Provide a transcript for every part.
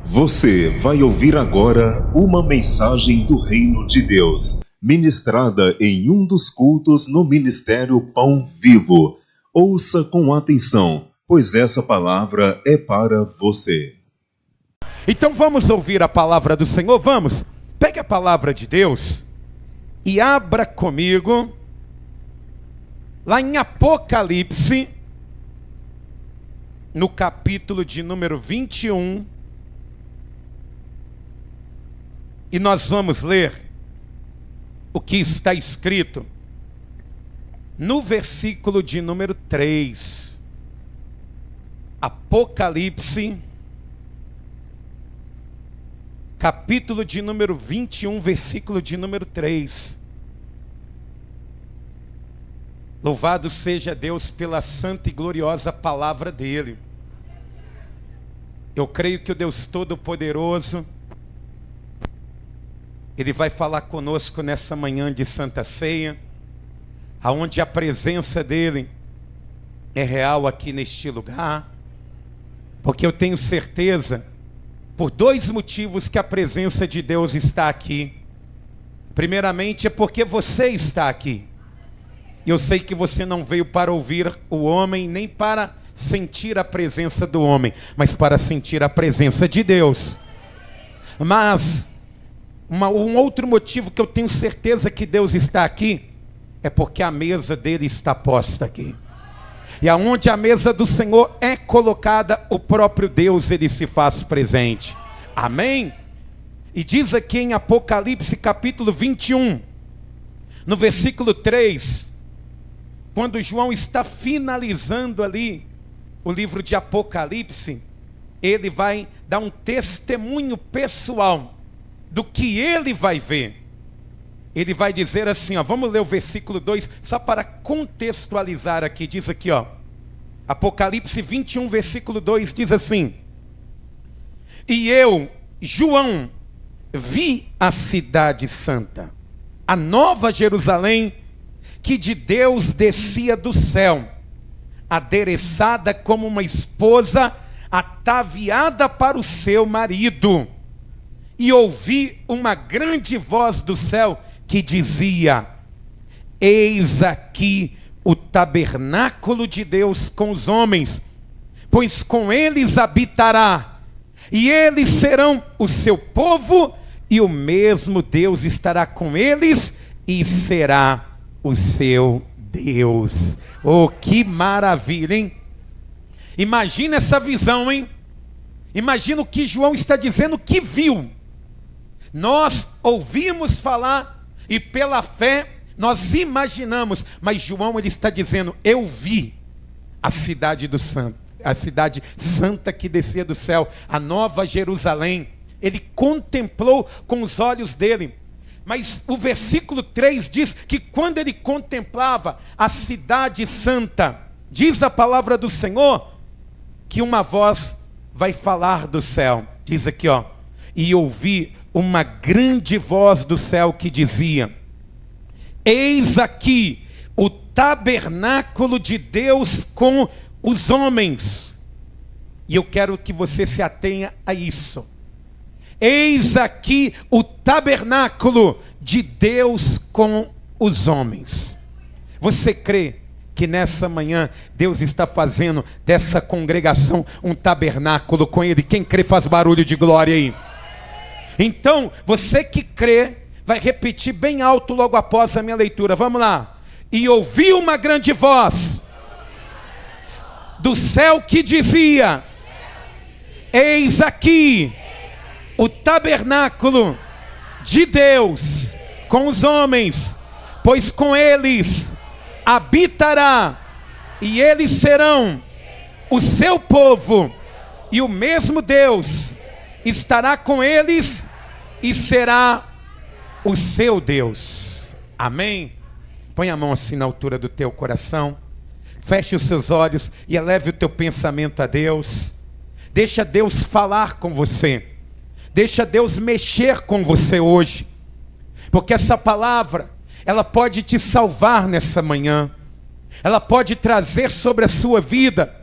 Você vai ouvir agora uma mensagem do Reino de Deus, ministrada em um dos cultos no Ministério Pão Vivo. Ouça com atenção, pois essa palavra é para você. Então vamos ouvir a palavra do Senhor, vamos? Pegue a palavra de Deus e abra comigo lá em Apocalipse, no capítulo de número 21, e nós vamos ler o que está escrito no versículo de número 3. Apocalipse, capítulo de número 21, versículo de número 3. Louvado seja Deus pela santa e gloriosa palavra dele. Eu creio que o Deus Todo-Poderoso, Ele vai falar conosco nessa manhã de Santa Ceia, aonde a presença dele é real aqui neste lugar, porque eu tenho certeza, por dois motivos, que a presença de Deus está aqui. Primeiramente é porque você está aqui. E eu sei que você não veio para ouvir o homem, nem para sentir a presença do homem, mas para sentir a presença de Deus. Mas um outro motivo que eu tenho certeza que Deus está aqui é porque a mesa dele está posta aqui. E aonde a mesa do Senhor é colocada, o próprio Deus, ele se faz presente. Amém? E diz aqui em Apocalipse capítulo 21, no versículo 3, quando João está finalizando ali o livro de Apocalipse, ele vai dar um testemunho pessoal do que ele vai ver. Ele vai dizer assim, ó, vamos ler o versículo 2, só para contextualizar aqui, diz aqui, ó, Apocalipse 21, versículo 2, diz assim: E eu, João, vi a cidade santa, a nova Jerusalém, que de Deus descia do céu, adereçada como uma esposa ataviada para o seu marido. E ouvi uma grande voz do céu que dizia: Eis aqui o tabernáculo de Deus com os homens, pois com eles habitará, e eles serão o seu povo, e o mesmo Deus estará com eles, e será o seu Deus. Oh, que maravilha, hein? Imagina essa visão, hein? Imagina o que João está dizendo que viu. Nós ouvimos falar e pela fé nós imaginamos, mas João ele está dizendo: eu vi a cidade do santo, a cidade santa que descia do céu, a nova Jerusalém. Ele contemplou com os olhos dele. Mas o versículo 3 diz que quando ele contemplava a cidade santa, diz a palavra do Senhor, que uma voz vai falar do céu. Diz aqui, ó: e ouvi uma grande voz do céu que dizia: Eis aqui o tabernáculo de Deus com os homens. E eu quero que você se atenha a isso. Eis aqui o tabernáculo de Deus com os homens. Você crê que nessa manhã Deus está fazendo dessa congregação um tabernáculo com Ele? Quem crê faz barulho de glória aí. Então, você que crê, vai repetir bem alto logo após a minha leitura. Vamos lá. E ouvi uma grande voz do céu que dizia: Eis aqui o tabernáculo de Deus com os homens, pois com eles habitará, e eles serão o seu povo, e o mesmo Deus estará com eles e será o seu Deus. Amém? Põe a mão assim na altura do teu coração, feche os seus olhos e eleve o teu pensamento a Deus. Deixa Deus falar com você, deixa Deus mexer com você hoje, porque essa palavra, ela pode te salvar nessa manhã, ela pode trazer sobre a sua vida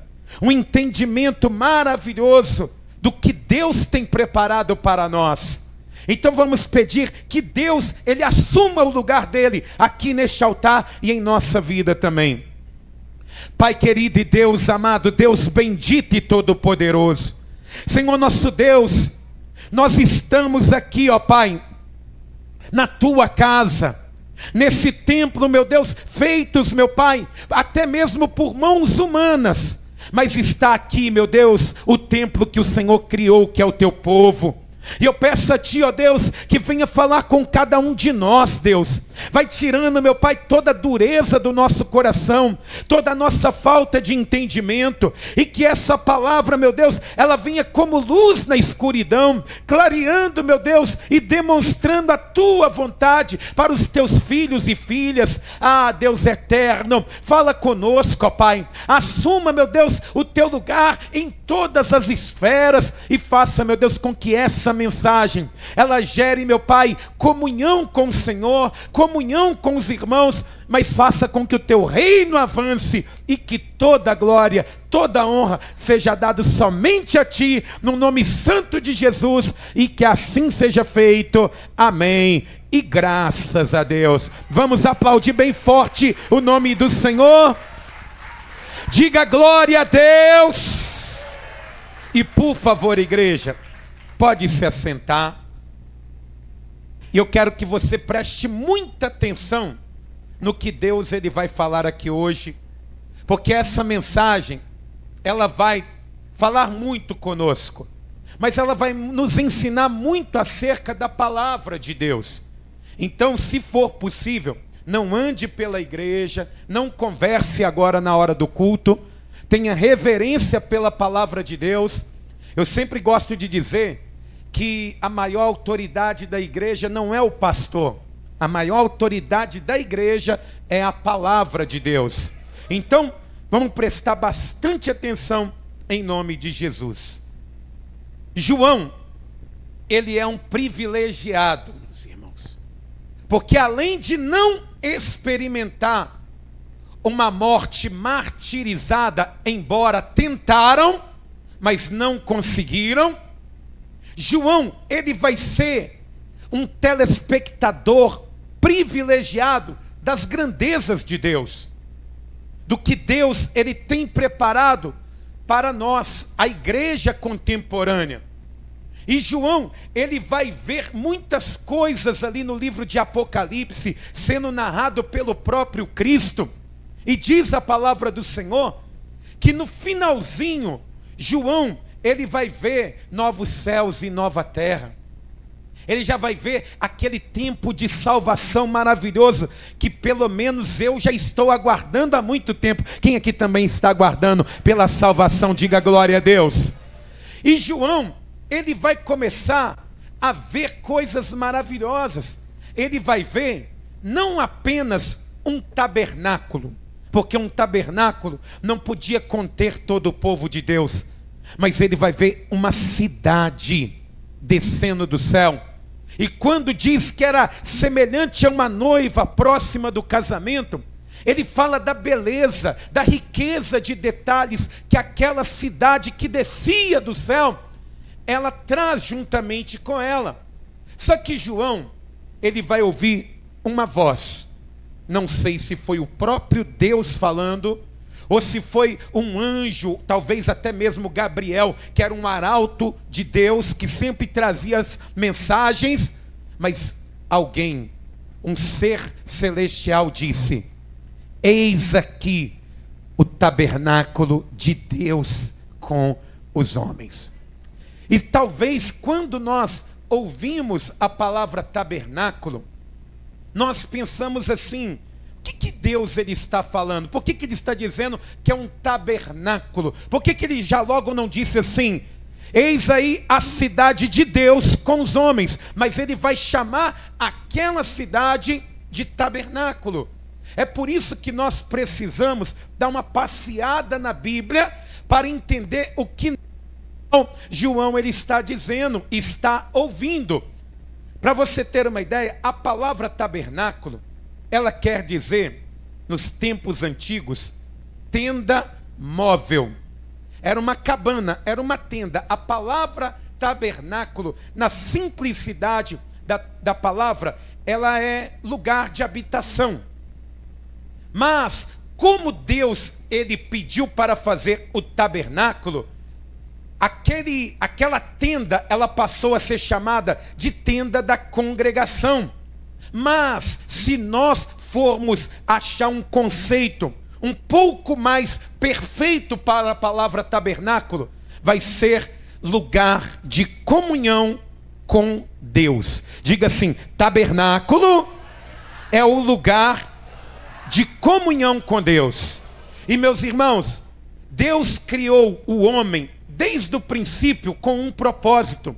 um entendimento maravilhoso do que Deus tem preparado para nós. Então vamos pedir que Deus, Ele assuma o lugar dele aqui neste altar e em nossa vida também. Pai querido e Deus amado, Deus bendito e todo-poderoso, Senhor nosso Deus, nós estamos aqui, ó Pai, na Tua casa, nesse templo, meu Deus, feitos, meu Pai, até mesmo por mãos humanas, mas está aqui, meu Deus, o templo que o Senhor criou, que é o Teu povo. E eu peço a Ti, ó Deus, que venha falar com cada um de nós, Deus. Vai tirando, meu Pai, toda a dureza do nosso coração, toda a nossa falta de entendimento, e que essa palavra, meu Deus, ela venha como luz na escuridão, clareando, meu Deus, e demonstrando a Tua vontade para os Teus filhos e filhas. Ah, Deus eterno, fala conosco, ó Pai. Assuma, meu Deus, o Teu lugar em todas as esferas e faça, meu Deus, com que essa mensagem, ela gere, meu Pai, comunhão com o Senhor, comunhão com os irmãos, mas faça com que o Teu reino avance e que toda a glória, toda a honra seja dado somente a Ti, no nome santo de Jesus, e que assim seja feito. Amém. E graças a Deus. Vamos aplaudir bem forte o nome do Senhor. Diga glória a Deus. E por favor, igreja, pode se assentar. E eu quero que você preste muita atenção no que Deus ele vai falar aqui hoje, porque essa mensagem, ela vai falar muito conosco, mas ela vai nos ensinar muito acerca da palavra de Deus. Então, se for possível, não ande pela igreja, não converse agora na hora do culto, tenha reverência pela palavra de Deus. Eu sempre gosto de dizer que a maior autoridade da igreja não é o pastor. A maior autoridade da igreja é a palavra de Deus. Então, vamos prestar bastante atenção em nome de Jesus. João, ele é um privilegiado, meus irmãos, porque além de não experimentar uma morte martirizada, embora tentaram, mas não conseguiram, João, ele vai ser um telespectador privilegiado das grandezas de Deus, do que Deus ele tem preparado para nós, a igreja contemporânea. E João, ele vai ver muitas coisas ali no livro de Apocalipse, sendo narrado pelo próprio Cristo. E diz a palavra do Senhor, que no finalzinho, João, ele vai ver novos céus e nova terra. Ele já vai ver aquele tempo de salvação maravilhoso, que pelo menos eu já estou aguardando há muito tempo. Quem aqui também está aguardando pela salvação? Diga glória a Deus. E João, ele vai começar a ver coisas maravilhosas. Ele vai ver não apenas um tabernáculo, porque um tabernáculo não podia conter todo o povo de Deus, mas ele vai ver uma cidade descendo do céu. E quando diz que era semelhante a uma noiva próxima do casamento, ele fala da beleza, da riqueza de detalhes que aquela cidade que descia do céu, ela traz juntamente com ela. Só que João, ele vai ouvir uma voz. Não sei se foi o próprio Deus falando, ou se foi um anjo, talvez até mesmo Gabriel, que era um arauto de Deus, que sempre trazia as mensagens, mas alguém, um ser celestial disse: eis aqui o tabernáculo de Deus com os homens. E talvez quando nós ouvimos a palavra tabernáculo, nós pensamos assim: o que Deus ele está falando? Por que ele está dizendo que é um tabernáculo? Por que ele já logo não disse assim: eis aí a cidade de Deus com os homens? Mas ele vai chamar aquela cidade de tabernáculo. É por isso que nós precisamos dar uma passeada na Bíblia para entender o que João ele está dizendo, está ouvindo. Para você ter uma ideia, a palavra tabernáculo, ela quer dizer, nos tempos antigos, tenda móvel. era uma cabana, era uma tenda. A palavra tabernáculo, na simplicidade da palavra, ela é lugar de habitação. Mas, como Deus ele pediu para fazer o tabernáculo, aquela tenda, ela passou a ser chamada de tenda da congregação. Mas, se nós formos achar um conceito um pouco mais perfeito para a palavra tabernáculo, vai ser lugar de comunhão com Deus. Diga assim: tabernáculo é o lugar de comunhão com Deus. E meus irmãos, Deus criou o homem desde o princípio com um propósito.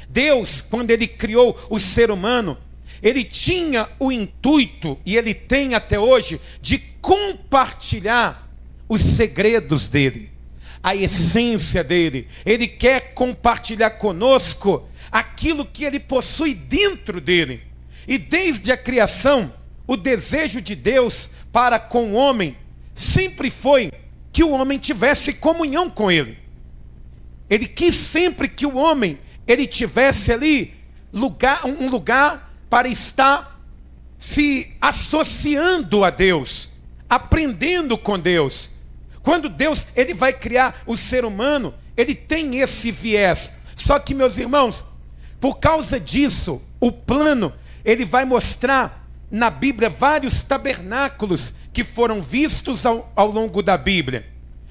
Deus, quando ele criou o ser humano, ele tinha o intuito, e ele tem até hoje, de compartilhar os segredos dele, a essência dele. Ele quer compartilhar conosco aquilo que ele possui dentro dele. E desde a criação, o desejo de Deus para com o homem sempre foi que o homem tivesse comunhão com ele. Ele quis sempre que o homem ele tivesse ali um lugar para estar se associando a Deus, aprendendo com Deus. Quando Deus ele vai criar o ser humano, ele tem esse viés. Só que, meus irmãos, por causa disso, o plano, ele vai mostrar na Bíblia vários tabernáculos que foram vistos ao longo da Bíblia.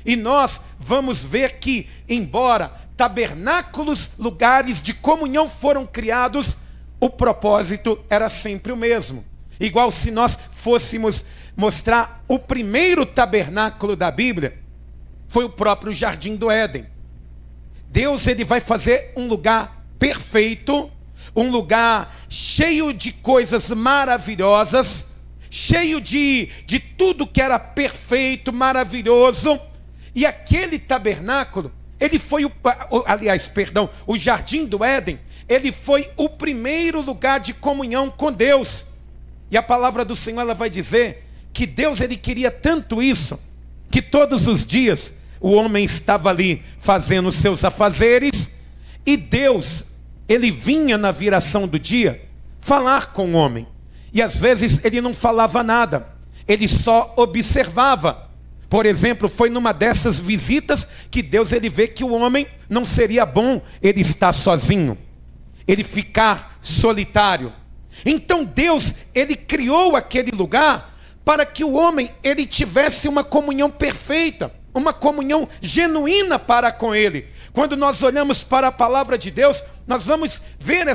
E nós vamos ver que, embora tabernáculos, lugares de comunhão foram criados, o propósito era sempre o mesmo. Igual se nós fôssemos mostrar o primeiro tabernáculo da Bíblia, foi o próprio Jardim do Éden. Deus ele vai fazer um lugar perfeito, um lugar cheio de coisas maravilhosas, cheio de tudo que era perfeito, maravilhoso. E aquele tabernáculo, ele foi o Jardim do Éden, ele foi o primeiro lugar de comunhão com Deus. E a palavra do Senhor ela vai dizer que Deus ele queria tanto isso, que todos os dias o homem estava ali fazendo os seus afazeres, e Deus ele vinha na viração do dia falar com o homem. E às vezes ele não falava nada, ele só observava. Por exemplo, foi numa dessas visitas que Deus ele vê que o homem não seria bom ele estar sozinho, ele ficar solitário. Então Deus ele criou aquele lugar para que o homem ele tivesse uma comunhão perfeita, uma comunhão genuína para com ele. Quando nós olhamos para a palavra de Deus, nós vamos ver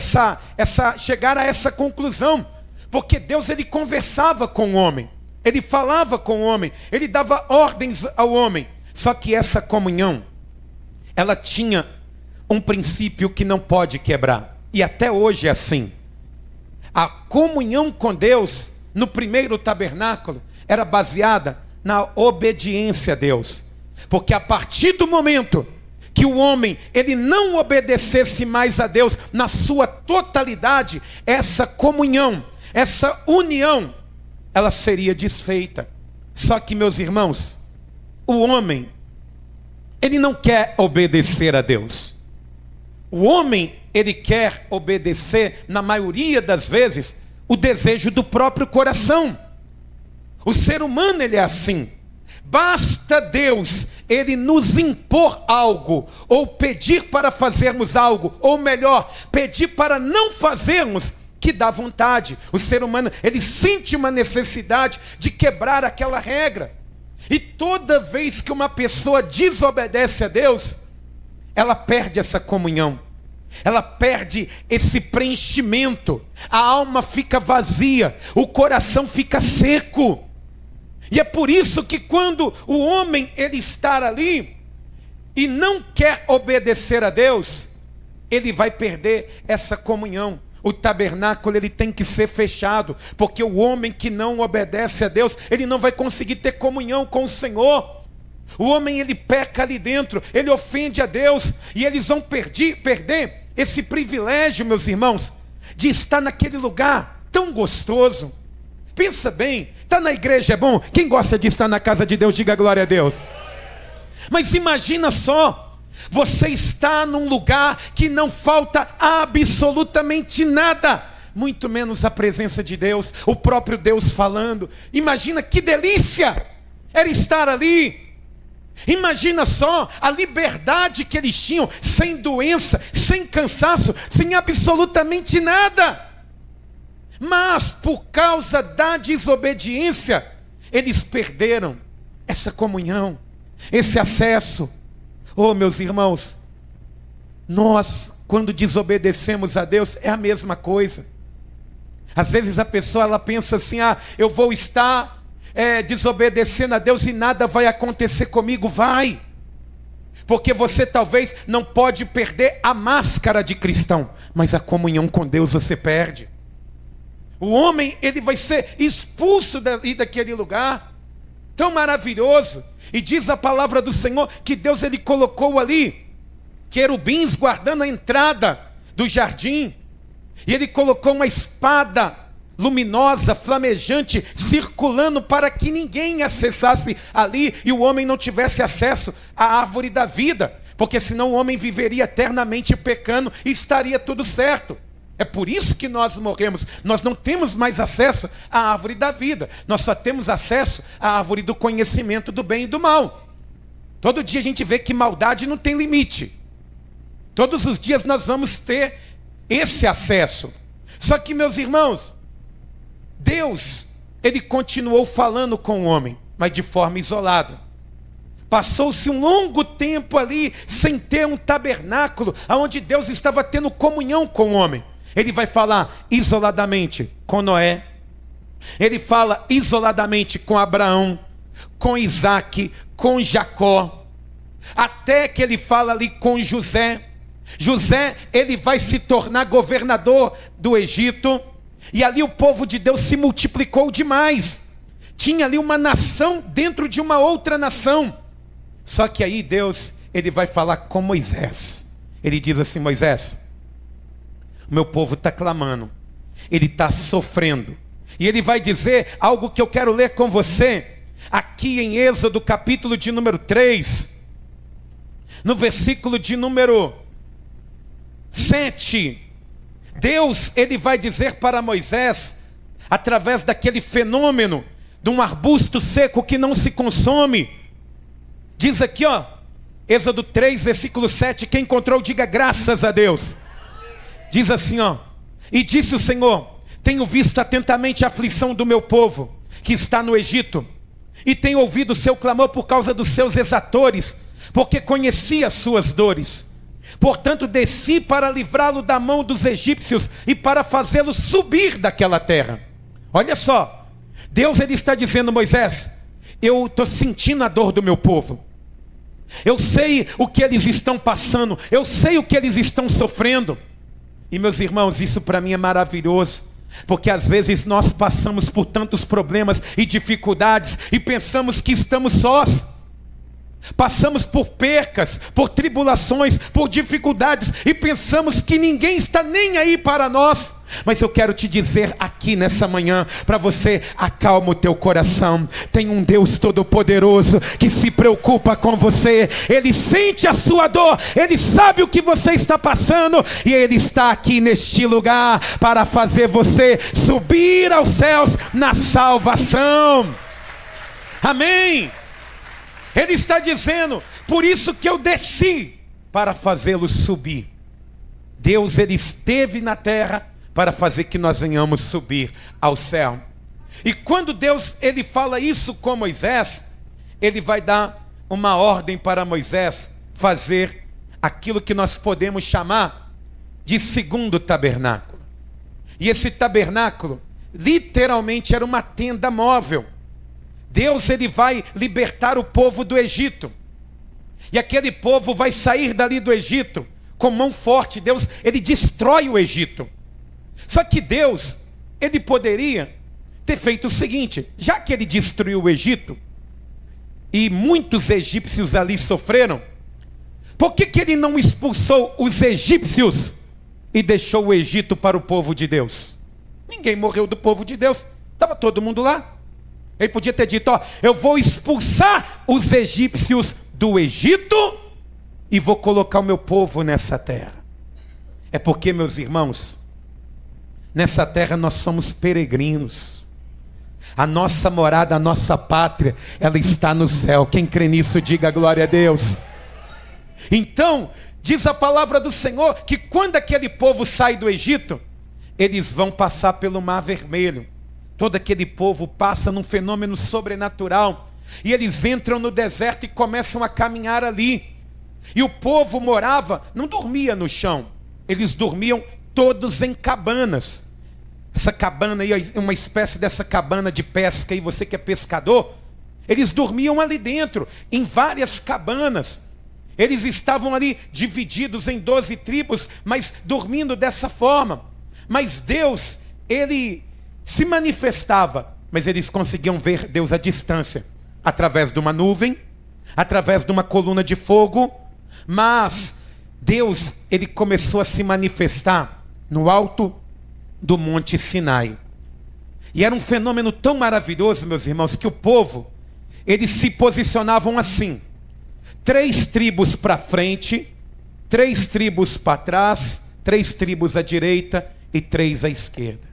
chegar a essa conclusão, porque Deus ele conversava com o homem, ele falava com o homem, ele dava ordens ao homem. Só que essa comunhão, ela tinha um princípio que não pode quebrar, e até hoje é assim. A comunhão com Deus no primeiro tabernáculo era baseada na obediência a Deus, porque a partir do momento que o homem ele não obedecesse mais a Deus na sua totalidade, essa comunhão, essa união, ela seria desfeita. Só que, meus irmãos, o homem ele não quer obedecer a Deus. O homem ele quer obedecer, na maioria das vezes, o desejo do próprio coração. O ser humano ele é assim. Basta Deus ele nos impor algo, ou pedir para fazermos algo, ou melhor, pedir para não fazermos, que dá vontade. O ser humano ele sente uma necessidade de quebrar aquela regra. E toda vez que uma pessoa desobedece a Deus, ela perde essa comunhão, ela perde esse preenchimento, a alma fica vazia, o coração fica seco. E é por isso que quando o homem ele está ali e não quer obedecer a Deus, ele vai perder essa comunhão. O tabernáculo ele tem que ser fechado, porque o homem que não obedece a Deus, ele não vai conseguir ter comunhão com o Senhor. O homem ele peca ali dentro, ele ofende a Deus, e eles vão perder esse privilégio, meus irmãos, de estar naquele lugar tão gostoso. Pensa bem, estar na igreja é bom. Quem gosta de estar na casa de Deus, diga glória a Deus. Mas imagina só, você está num lugar que não falta absolutamente nada, muito menos a presença de Deus, o próprio Deus falando. Imagina que delícia era estar ali. Imagina só a liberdade que eles tinham, sem doença, sem cansaço, sem absolutamente nada. Mas por causa da desobediência, eles perderam essa comunhão, esse acesso. Oh, meus irmãos, nós, quando desobedecemos a Deus, é a mesma coisa. Às vezes a pessoa ela pensa assim: eu vou estar desobedecendo a Deus e nada vai acontecer comigo. Vai, porque você talvez não pode perder a máscara de cristão, mas a comunhão com Deus você perde. O homem, ele vai ser expulso daquele lugar tão maravilhoso. E diz a palavra do Senhor que Deus ele colocou ali querubins guardando a entrada do jardim, e ele colocou uma espada luminosa, flamejante, circulando para que ninguém acessasse ali e o homem não tivesse acesso à árvore da vida, porque senão o homem viveria eternamente pecando e estaria tudo certo. É por isso que nós morremos. Nós não temos mais acesso à árvore da vida, nós só temos acesso à árvore do conhecimento do bem e do mal. Todo dia a gente vê que maldade não tem limite. Todos os dias nós vamos ter esse acesso. Só que, meus irmãos, Deus, ele continuou falando com o homem, mas de forma isolada. Passou-se um longo tempo ali sem ter um tabernáculo onde Deus estava tendo comunhão com o homem. Ele vai falar isoladamente com Noé, ele fala isoladamente com Abraão, com Isaac, com Jacó, até que ele fala ali com José. José, ele vai se tornar governador do Egito, e ali o povo de Deus se multiplicou demais. Tinha ali uma nação dentro de uma outra nação. Só que aí Deus, ele vai falar com Moisés. Ele diz assim: Moisés, o meu povo está clamando, ele está sofrendo. E ele vai dizer algo que eu quero ler com você, aqui em Êxodo capítulo de número 3, no versículo de número 7. Deus, ele vai dizer para Moisés, através daquele fenômeno de um arbusto seco que não se consome. Diz aqui, Êxodo 3, versículo 7, quem encontrou, diga graças a Deus. Diz assim, e disse o Senhor: tenho visto atentamente a aflição do meu povo, que está no Egito, e tenho ouvido o seu clamor por causa dos seus exatores, porque conheci as suas dores. Portanto, desci para livrá-lo da mão dos egípcios e para fazê-lo subir daquela terra. Olha só, Deus ele está dizendo: Moisés, eu estou sentindo a dor do meu povo. Eu sei o que eles estão passando, eu sei o que eles estão sofrendo. E meus irmãos, isso para mim é maravilhoso, porque às vezes nós passamos por tantos problemas e dificuldades e pensamos que estamos sós. Passamos por percas, por tribulações, por dificuldades e pensamos que ninguém está nem aí para nós. Mas eu quero te dizer aqui nessa manhã, para você, acalma o teu coração. Tem um Deus todo-poderoso que se preocupa com você. Ele sente a sua dor, ele sabe o que você está passando, e ele está aqui neste lugar para fazer você subir aos céus na salvação. Amém. Ele está dizendo: por isso que eu desci para fazê-lo subir. Deus, ele esteve na terra para fazer que nós venhamos subir ao céu. E quando Deus, ele fala isso com Moisés, ele vai dar uma ordem para Moisés fazer aquilo que nós podemos chamar de segundo tabernáculo. E esse tabernáculo, literalmente, era uma tenda móvel. Deus, ele vai libertar o povo do Egito. E aquele povo vai sair dali do Egito com mão forte. Deus, ele destrói o Egito. Só que Deus, ele poderia ter feito o seguinte: já que ele destruiu o Egito, e muitos egípcios ali sofreram, por que ele não expulsou os egípcios e deixou o Egito para o povo de Deus? Ninguém morreu do povo de Deus, estava todo mundo lá. Ele podia ter dito: eu vou expulsar os egípcios do Egito e vou colocar o meu povo nessa terra. É porque, meus irmãos, nessa terra nós somos peregrinos. A nossa morada, a nossa pátria, ela está no céu. Quem crê nisso, diga glória a Deus. Então, diz a palavra do Senhor que quando aquele povo sai do Egito, eles vão passar pelo Mar Vermelho. Todo aquele povo passa num fenômeno sobrenatural. E eles entram no deserto e começam a caminhar ali. E o povo morava, não dormia no chão. Eles dormiam todos em cabanas. Essa cabana aí, uma espécie dessa cabana de pesca aí, você que é pescador, eles dormiam ali dentro, em várias cabanas. Eles estavam ali divididos em 12 tribos, mas dormindo dessa forma. Mas Deus, Ele se manifestava, mas eles conseguiam ver Deus à distância, através de uma nuvem, através de uma coluna de fogo. Mas Deus, Ele começou a se manifestar no alto do Monte Sinai. E era um fenômeno tão maravilhoso, meus irmãos, que o povo, eles se posicionavam assim: 3 tribos para frente, 3 tribos para trás, 3 tribos à direita e 3 à esquerda.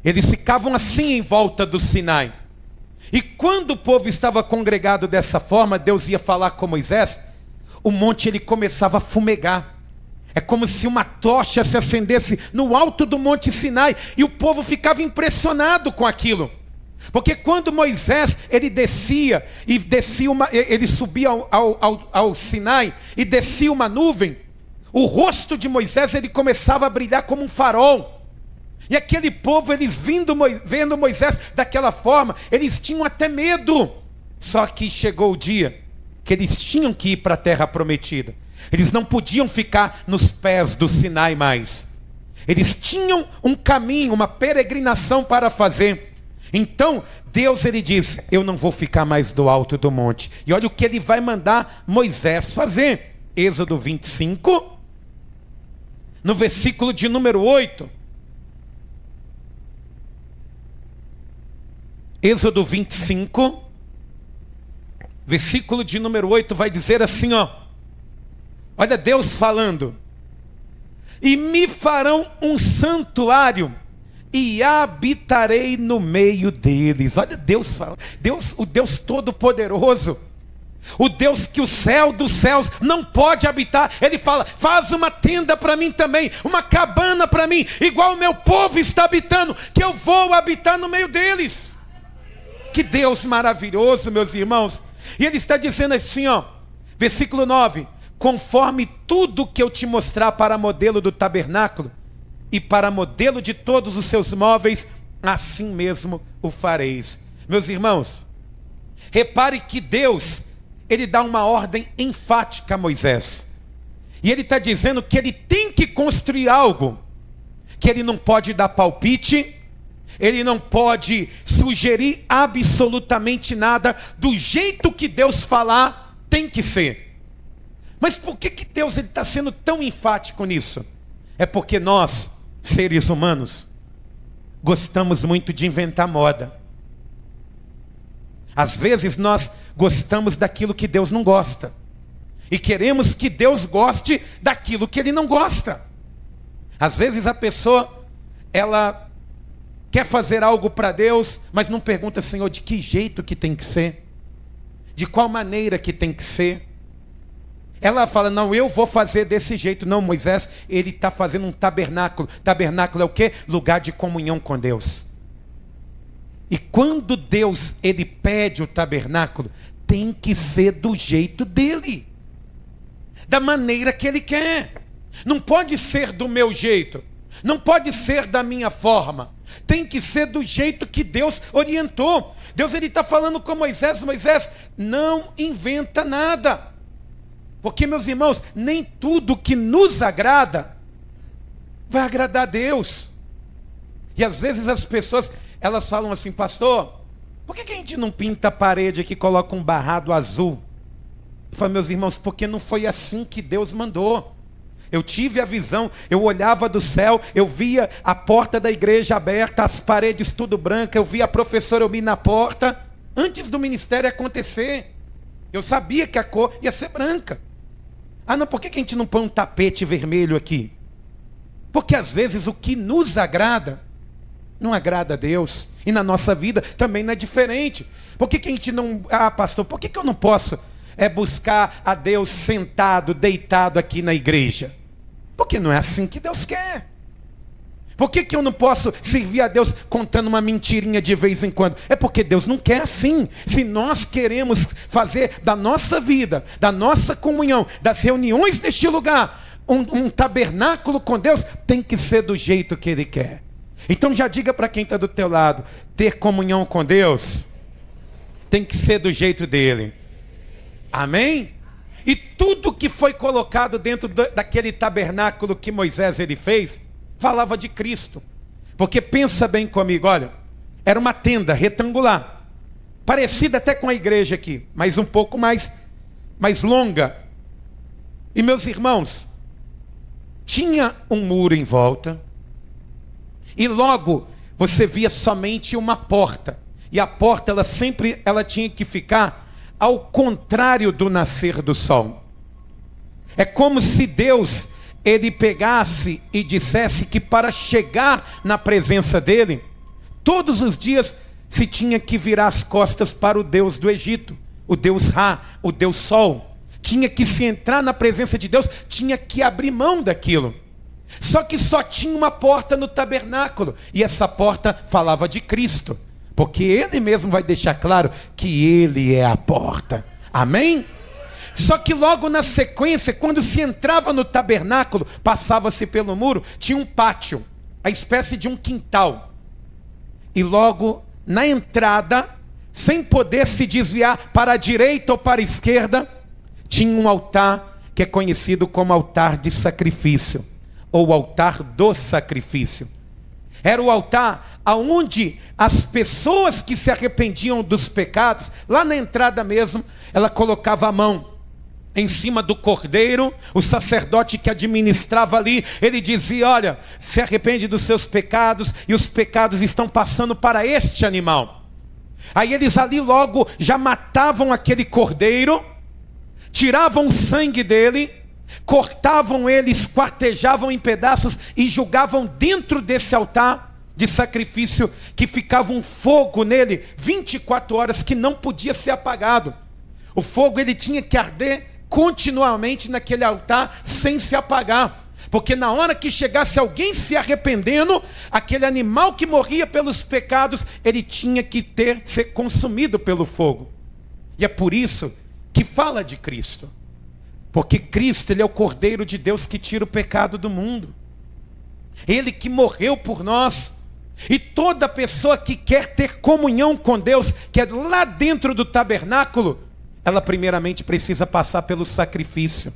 Eles ficavam assim em volta do Sinai. E quando o povo estava congregado dessa forma, Deus ia falar com Moisés, o monte ele começava a fumegar. É como se uma tocha se acendesse no alto do Monte Sinai, e o povo ficava impressionado com aquilo. Porque quando Moisés ele descia, ele subia ao Sinai e descia uma nuvem, o rosto de Moisés ele começava a brilhar como um farol. E aquele povo, eles vendo Moisés daquela forma, eles tinham até medo. Só que chegou o dia que eles tinham que ir para a terra prometida. Eles não podiam ficar nos pés do Sinai mais. Eles tinham um caminho, uma peregrinação para fazer. Então, Deus ele diz, eu não vou ficar mais do alto do monte. E olha o que ele vai mandar Moisés fazer. Êxodo 25, no versículo de número 8. Êxodo 25, versículo de número 8, vai dizer assim, ó. Olha Deus falando. E me farão um santuário e habitarei no meio deles. Olha Deus falando. Deus, o Deus Todo-Poderoso. O Deus que o céu dos céus não pode habitar. Ele fala, faz uma tenda para mim também, uma cabana para mim, igual o meu povo está habitando, que eu vou habitar no meio deles. Que Deus maravilhoso, meus irmãos. E ele está dizendo assim, ó, versículo 9. Conforme tudo que eu te mostrar para modelo do tabernáculo e para modelo de todos os seus móveis, assim mesmo o fareis. Meus irmãos, repare que Deus, ele dá uma ordem enfática a Moisés. E ele está dizendo que ele tem que construir algo, que ele não pode dar palpite, ele não pode sugerir absolutamente nada, do jeito que Deus falar, tem que ser. Mas por que Deus está sendo tão enfático nisso? É porque nós, seres humanos, gostamos muito de inventar moda. Às vezes nós gostamos daquilo que Deus não gosta. E queremos que Deus goste daquilo que Ele não gosta. Às vezes a pessoa, ela quer fazer algo para Deus, mas não pergunta, Senhor, de que jeito que tem que ser? De qual maneira que tem que ser? Ela fala, não, eu vou fazer desse jeito. Não, Moisés, ele está fazendo um tabernáculo. Tabernáculo é o quê? Lugar de comunhão com Deus. E quando Deus, ele pede o tabernáculo, tem que ser do jeito dele. Da maneira que ele quer. Não pode ser do meu jeito. Não pode ser da minha forma. Tem que ser do jeito que Deus orientou. Deus, ele está falando com Moisés. Moisés, não inventa nada. Porque, meus irmãos, nem tudo que nos agrada vai agradar a Deus. E às vezes as pessoas, elas falam assim, pastor, por que a gente não pinta a parede aqui e coloca um barrado azul? Eu falo, meus irmãos, porque não foi assim que Deus mandou. Eu tive a visão, eu olhava do céu, eu via a porta da igreja aberta, as paredes tudo branca, eu via a professora Elmi na porta, antes do ministério acontecer. Eu sabia que a cor ia ser branca. Ah, não, por que a gente não põe um tapete vermelho aqui? Porque às vezes o que nos agrada não agrada a Deus. E na nossa vida também não é diferente. Por que a gente não... Ah, pastor, por que eu não posso buscar a Deus sentado, deitado aqui na igreja? Porque não é assim que Deus quer. Por que eu não posso servir a Deus contando uma mentirinha de vez em quando? É porque Deus não quer assim. Se nós queremos fazer da nossa vida, da nossa comunhão, das reuniões deste lugar, um tabernáculo com Deus, tem que ser do jeito que Ele quer. Então já diga para quem está do teu lado, ter comunhão com Deus tem que ser do jeito dele. Amém? E tudo que foi colocado dentro daquele tabernáculo que Moisés ele fez, falava de Cristo. Porque pensa bem comigo, olha, era uma tenda retangular, parecida até com a igreja aqui, mas um pouco mais longa. E meus irmãos, tinha um muro em volta, e logo você via somente uma porta. E a porta ela tinha que ficar ao contrário do nascer do sol. É como se Deus ele pegasse e dissesse que para chegar na presença dele, todos os dias se tinha que virar as costas para o Deus do Egito, o Deus Ra, o Deus Sol. Tinha que se entrar na presença de Deus, tinha que abrir mão daquilo. Só que só tinha uma porta no tabernáculo, e essa porta falava de Cristo, porque Ele mesmo vai deixar claro que Ele é a porta. Amém? Só que logo na sequência, quando se entrava no tabernáculo, passava-se pelo muro, tinha um pátio, a espécie de um quintal. E logo na entrada, sem poder se desviar para a direita ou para a esquerda, tinha um altar que é conhecido como altar de sacrifício, ou altar do sacrifício. Era o altar aonde as pessoas que se arrependiam dos pecados, lá na entrada mesmo, ela colocava a mão em cima do cordeiro. O sacerdote que administrava ali, ele dizia: olha, se arrepende dos seus pecados, e os pecados estão passando para este animal. Aí eles ali logo já matavam aquele cordeiro, tiravam o sangue dele, cortavam ele, esquartejavam em pedaços e jogavam dentro desse altar de sacrifício, que ficava um fogo nele 24 horas que não podia ser apagado. O fogo ele tinha que arder continuamente naquele altar sem se apagar, porque na hora que chegasse alguém se arrependendo, aquele animal que morria pelos pecados, ele tinha que ser consumido pelo fogo. E é por isso que fala de Cristo, porque Cristo ele é o Cordeiro de Deus que tira o pecado do mundo, Ele que morreu por nós. E toda pessoa que quer ter comunhão com Deus, que é lá dentro do tabernáculo, ela primeiramente precisa passar pelo sacrifício.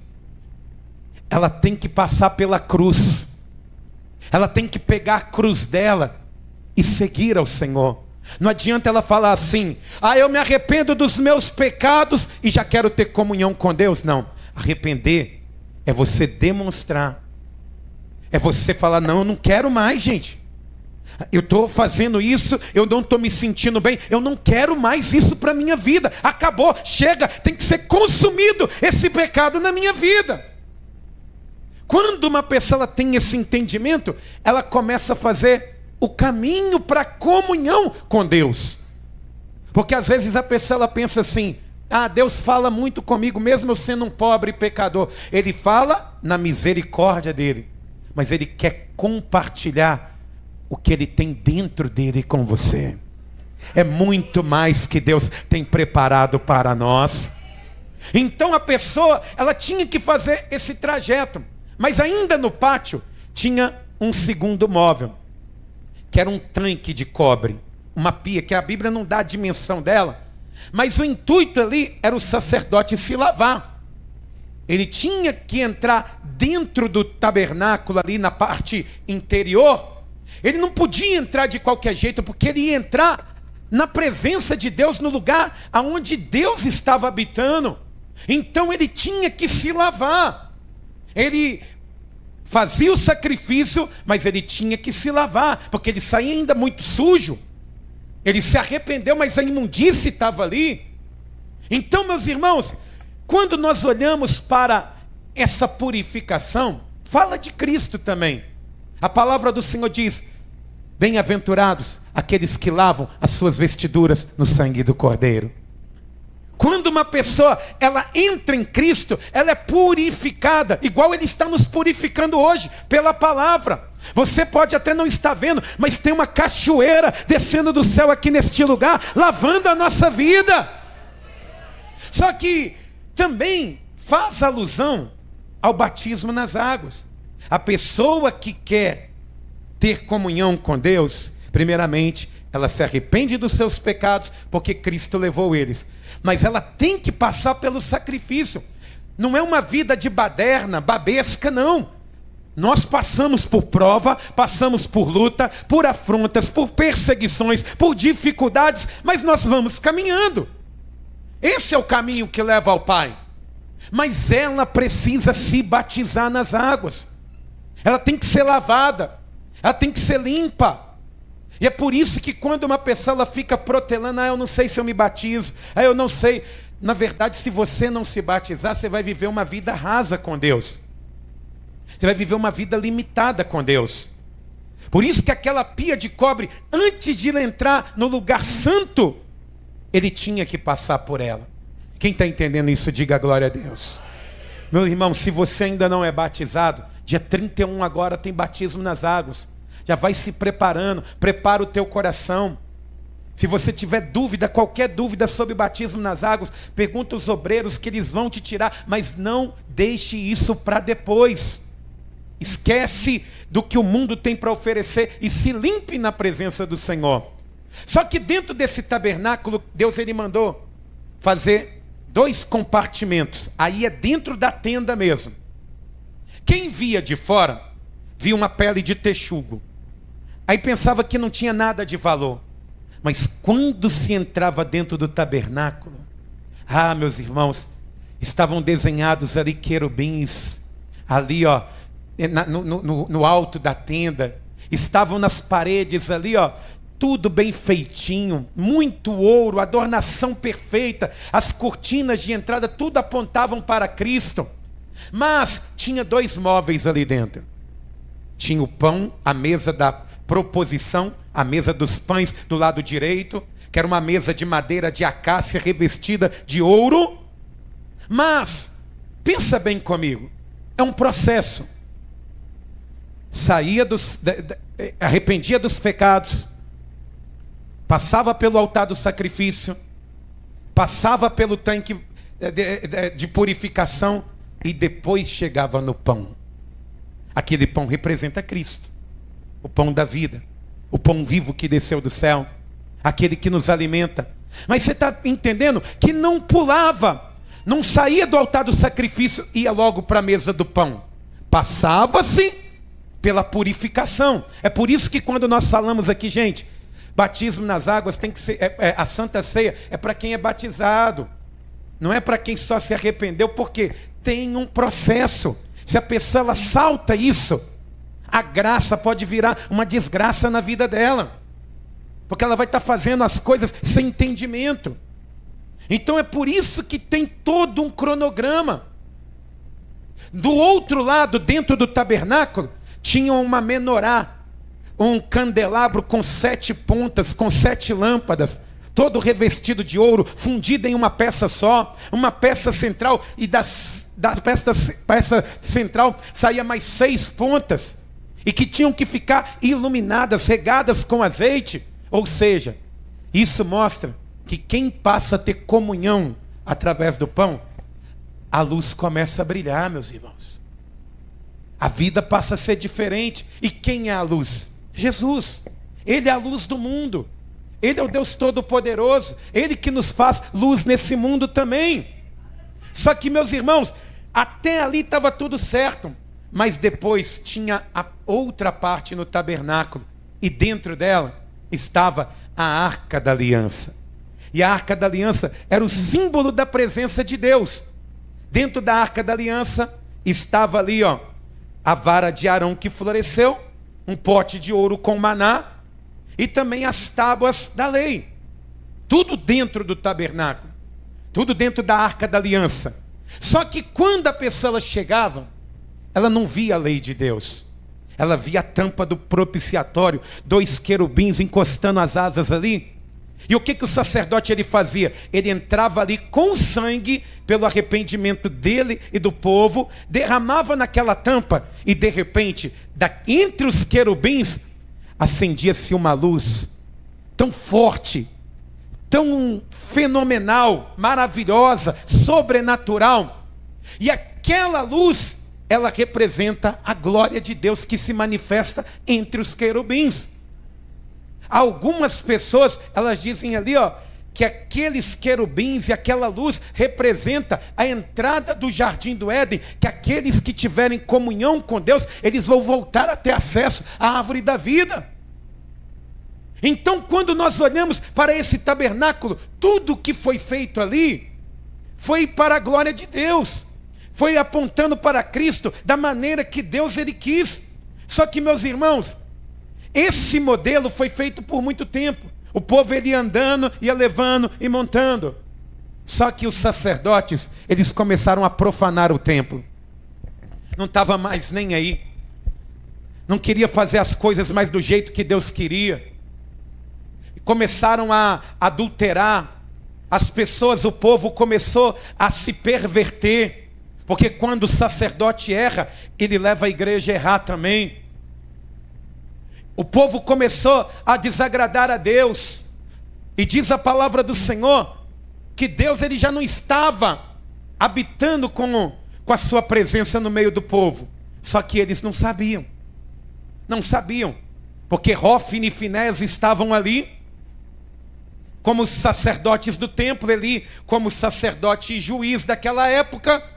Ela tem que passar pela cruz. Ela tem que pegar a cruz dela e seguir ao Senhor. Não adianta ela falar assim: ah, eu me arrependo dos meus pecados e já quero ter comunhão com Deus. Não, arrepender é você demonstrar. É você falar: não, eu não quero mais, gente. Eu estou fazendo isso, eu não estou me sentindo bem, eu não quero mais isso para a minha vida. Acabou, chega, tem que ser consumido esse pecado na minha vida. Quando uma pessoa ela tem esse entendimento, ela começa a fazer o caminho para a comunhão com Deus. Porque às vezes a pessoa ela pensa assim: ah, Deus fala muito comigo, mesmo eu sendo um pobre pecador. Ele fala na misericórdia dele, mas Ele quer compartilhar o que Ele tem dentro dele com você. É muito mais que Deus tem preparado para nós. Então a pessoa, ela tinha que fazer esse trajeto. Mas ainda no pátio, tinha um segundo móvel, que era um tanque de cobre, uma pia, que a Bíblia não dá a dimensão dela. Mas o intuito ali era o sacerdote se lavar. Ele tinha que entrar dentro do tabernáculo ali na parte interior. Ele não podia entrar de qualquer jeito, porque ele ia entrar na presença de Deus, no lugar onde Deus estava habitando. Então ele tinha que se lavar. Ele fazia o sacrifício, mas ele tinha que se lavar, porque ele saía ainda muito sujo. Ele se arrependeu, mas a imundície estava ali. Então, meus irmãos, quando nós olhamos para essa purificação, fala de Cristo também. A palavra do Senhor diz: bem-aventurados aqueles que lavam as suas vestiduras no sangue do Cordeiro. Quando uma pessoa, ela entra em Cristo, ela é purificada, igual Ele está nos purificando hoje, pela palavra. Você pode até não estar vendo, mas tem uma cachoeira descendo do céu aqui neste lugar, lavando a nossa vida. Só que também faz alusão ao batismo nas águas. A pessoa que quer ter comunhão com Deus, primeiramente, ela se arrepende dos seus pecados, porque Cristo levou eles. Mas ela tem que passar pelo sacrifício. Não é uma vida de baderna, babesca, não. Nós passamos por prova, passamos por luta, por afrontas, por perseguições, por dificuldades, mas nós vamos caminhando. Esse é o caminho que leva ao Pai. Mas ela precisa se batizar nas águas. Ela tem que ser lavada. Ela tem que ser limpa. E é por isso que quando uma pessoa ela fica protelando: eu não sei se eu me batizo, eu não sei. Na verdade, se você não se batizar, você vai viver uma vida rasa com Deus. Você vai viver uma vida limitada com Deus. Por isso que aquela pia de cobre, antes de ele entrar no lugar santo, ele tinha que passar por ela. Quem está entendendo isso, diga glória a Deus. Meu irmão, se você ainda não é batizado, dia 31 agora tem batismo nas águas. Já vai se preparando, prepara o teu coração. Se você tiver dúvida, qualquer dúvida sobre batismo nas águas, pergunta aos obreiros que eles vão te tirar, mas não deixe isso para depois. Esquece do que o mundo tem para oferecer e se limpe na presença do Senhor. Só que dentro desse tabernáculo, Deus ele mandou fazer 2 compartimentos. Aí é dentro da tenda mesmo. Quem via de fora, via uma pele de texugo. Aí pensava que não tinha nada de valor. Mas quando se entrava dentro do tabernáculo, meus irmãos, estavam desenhados ali querubins, ali no alto da tenda, estavam nas paredes ali, tudo bem feitinho, muito ouro, adornação perfeita, as cortinas de entrada, tudo apontavam para Cristo. Mas tinha 2 móveis ali dentro. Tinha o pão, a mesa da proposição, a mesa dos pães do lado direito, que era uma mesa de madeira de acácia revestida de ouro. Mas, pensa bem comigo, é um processo. Arrependia dos pecados, passava pelo altar do sacrifício, passava pelo tanque de purificação e depois chegava no pão. Aquele pão representa Cristo, o pão da vida, o pão vivo que desceu do céu, aquele que nos alimenta. Mas você está entendendo que não pulava, não saía do altar do sacrifício e ia logo para a mesa do pão. Passava-se pela purificação. É por isso que quando nós falamos aqui, gente, batismo nas águas tem que ser, a Santa Ceia é para quem é batizado, não é para quem só se arrependeu, porque tem um processo. Se a pessoa ela salta isso, a graça pode virar uma desgraça na vida dela, porque ela vai estar fazendo as coisas sem entendimento. Então é por isso que tem todo um cronograma. Do outro lado, dentro do tabernáculo, tinha uma menorá, um candelabro com 7 pontas, com 7 lâmpadas, todo revestido de ouro, fundido em uma peça só, uma peça central, e da peça central saía mais 6 pontas, e que tinham que ficar iluminadas, regadas com azeite. Ou seja, isso mostra que quem passa a ter comunhão através do pão, a luz começa a brilhar, meus irmãos. A vida passa a ser diferente. E quem é a luz? Jesus. Ele é a luz do mundo. Ele é o Deus Todo-Poderoso. Ele que nos faz luz nesse mundo também. Só que, meus irmãos, até ali estava tudo certo. Mas depois tinha a outra parte no tabernáculo. E dentro dela estava a Arca da Aliança. E a Arca da Aliança era o símbolo da presença de Deus. Dentro da Arca da Aliança estava ali, a vara de Arão que floresceu, um pote de ouro com maná e também as tábuas da lei. Tudo dentro do tabernáculo. tudo dentro da Arca da Aliança. Só que quando a pessoa chegava, ela não via a lei de Deus. Ela via a tampa do propiciatório, 2 querubins encostando as asas ali. E o que o sacerdote ele fazia? Ele entrava ali com sangue, pelo arrependimento dele e do povo, derramava naquela tampa, e de repente, entre os querubins, acendia-se uma luz tão forte, tão fenomenal, maravilhosa, sobrenatural. E aquela luz, ela representa a glória de Deus que se manifesta entre os querubins. Algumas pessoas, elas dizem ali, que aqueles querubins e aquela luz representa a entrada do jardim do Éden, que aqueles que tiverem comunhão com Deus, eles vão voltar a ter acesso à árvore da vida. Então, quando nós olhamos para esse tabernáculo, tudo que foi feito ali foi para a glória de Deus, foi apontando para Cristo da maneira que Deus ele quis. Só que, meus irmãos, esse modelo foi feito por muito tempo. O povo ele ia andando, ia levando e montando. Só que os sacerdotes, eles começaram a profanar o templo. Não estava mais nem aí. Não queria fazer as coisas mais do jeito que Deus queria. Começaram a adulterar. As pessoas, o povo começou a se perverter. Porque quando o sacerdote erra, ele leva a igreja a errar também. O povo começou a desagradar a Deus. E diz a palavra do Senhor que Deus ele já não estava habitando com a sua presença no meio do povo. Só que eles não sabiam. Não sabiam. Porque Hófni e Finés estavam ali como os sacerdotes do templo, ali como sacerdote e juiz daquela época.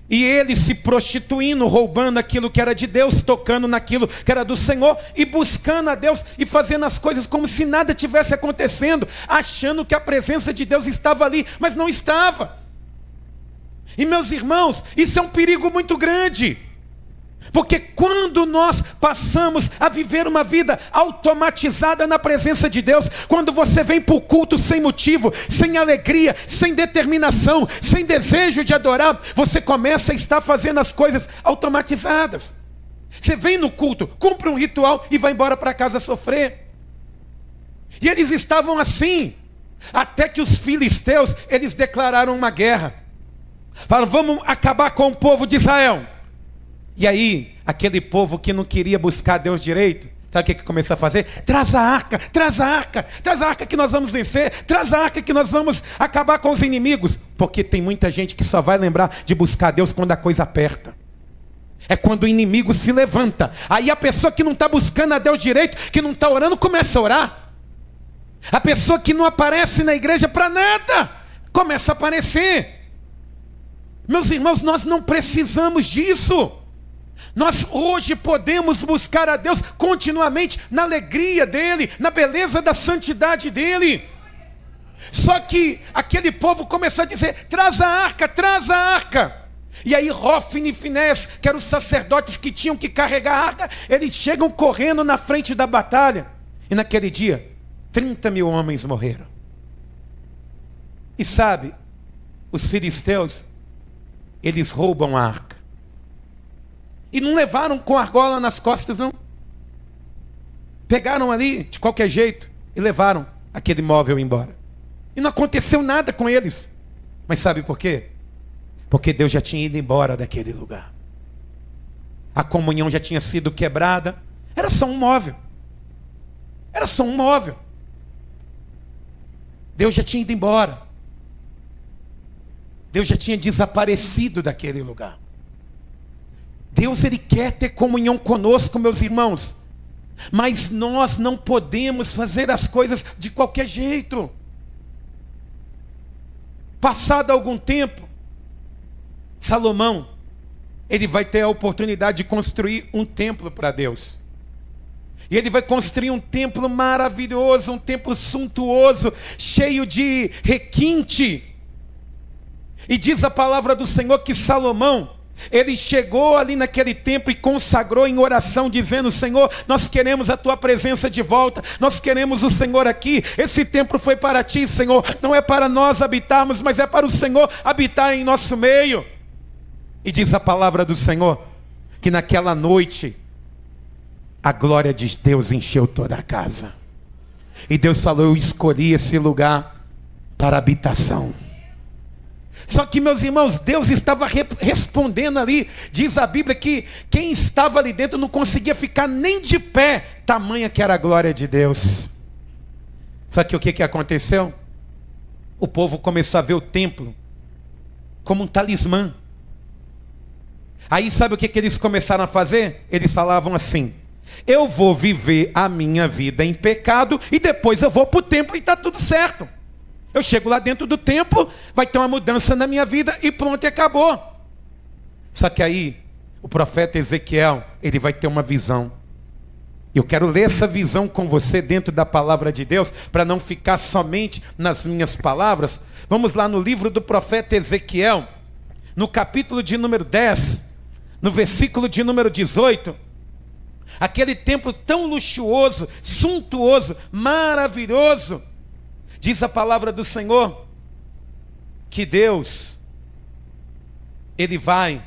E eles se prostituindo, roubando aquilo que era de Deus, tocando naquilo que era do Senhor, e buscando a Deus, e fazendo as coisas como se nada tivesse acontecendo, achando que a presença de Deus estava ali, mas não estava. E meus irmãos, isso é um perigo muito grande. Porque quando nós passamos a viver uma vida automatizada na presença de Deus, quando você vem para o culto sem motivo, sem alegria, sem determinação, sem desejo de adorar, você começa a estar fazendo as coisas automatizadas. Você vem no culto, cumpre um ritual e vai embora para casa sofrer. E eles estavam assim, até que os filisteus, eles declararam uma guerra. Falaram, vamos acabar com o povo de Israel. E aí, aquele povo que não queria buscar Deus direito, sabe o que começou a fazer? Traz a arca, traz a arca, traz a arca que nós vamos vencer, traz a arca que nós vamos acabar com os inimigos. Porque tem muita gente que só vai lembrar de buscar Deus quando a coisa aperta. É quando o inimigo se levanta. Aí a pessoa que não está buscando a Deus direito, que não está orando, começa a orar. A pessoa que não aparece na igreja para nada, começa a aparecer. Meus irmãos, nós não precisamos disso. Nós hoje podemos buscar a Deus continuamente na alegria dEle, na beleza da santidade dEle. Só que aquele povo começou a dizer, traz a arca, traz a arca. E aí Hófni e Finés, que eram os sacerdotes que tinham que carregar a arca, eles chegam correndo na frente da batalha. E naquele dia, 30 mil homens morreram. E sabe, os filisteus, eles roubam a arca. E não levaram com argola nas costas, não. Pegaram ali, de qualquer jeito, e levaram aquele móvel embora. E não aconteceu nada com eles. Mas sabe por quê? Porque Deus já tinha ido embora daquele lugar. A comunhão já tinha sido quebrada. Era só um móvel. Era só um móvel. Deus já tinha ido embora. Deus já tinha desaparecido daquele lugar. Deus ele quer ter comunhão conosco, meus irmãos. Mas nós não podemos fazer as coisas de qualquer jeito. Passado algum tempo, Salomão, ele vai ter a oportunidade de construir um templo para Deus. E ele vai construir um templo maravilhoso, um templo suntuoso, cheio de requinte. E diz a palavra do Senhor que Salomão, Ele chegou ali naquele templo e consagrou em oração, dizendo: Senhor, nós queremos a tua presença de volta, nós queremos o Senhor aqui. Esse templo foi para ti, Senhor, não é para nós habitarmos, mas é para o Senhor habitar em nosso meio. E diz a palavra do Senhor que naquela noite a glória de Deus encheu toda a casa. E Deus falou: eu escolhi esse lugar para habitação. Só que, meus irmãos, Deus estava respondendo ali. Diz a Bíblia que quem estava ali dentro não conseguia ficar nem de pé, tamanha que era a glória de Deus. Só que o que aconteceu? O povo começou a ver o templo como um talismã. Aí sabe o que eles começaram a fazer? Eles falavam assim: eu vou viver a minha vida em pecado e depois eu vou para o templo e está tudo certo. Eu chego lá dentro do templo, vai ter uma mudança na minha vida e pronto, e acabou. Só que aí, o profeta Ezequiel, ele vai ter uma visão. Eu quero ler essa visão com você dentro da palavra de Deus, para não ficar somente nas minhas palavras. Vamos lá no livro do profeta Ezequiel, no capítulo de número 10, no versículo de número 18. Aquele templo tão luxuoso, suntuoso, maravilhoso. Diz a palavra do Senhor que Deus, ele vai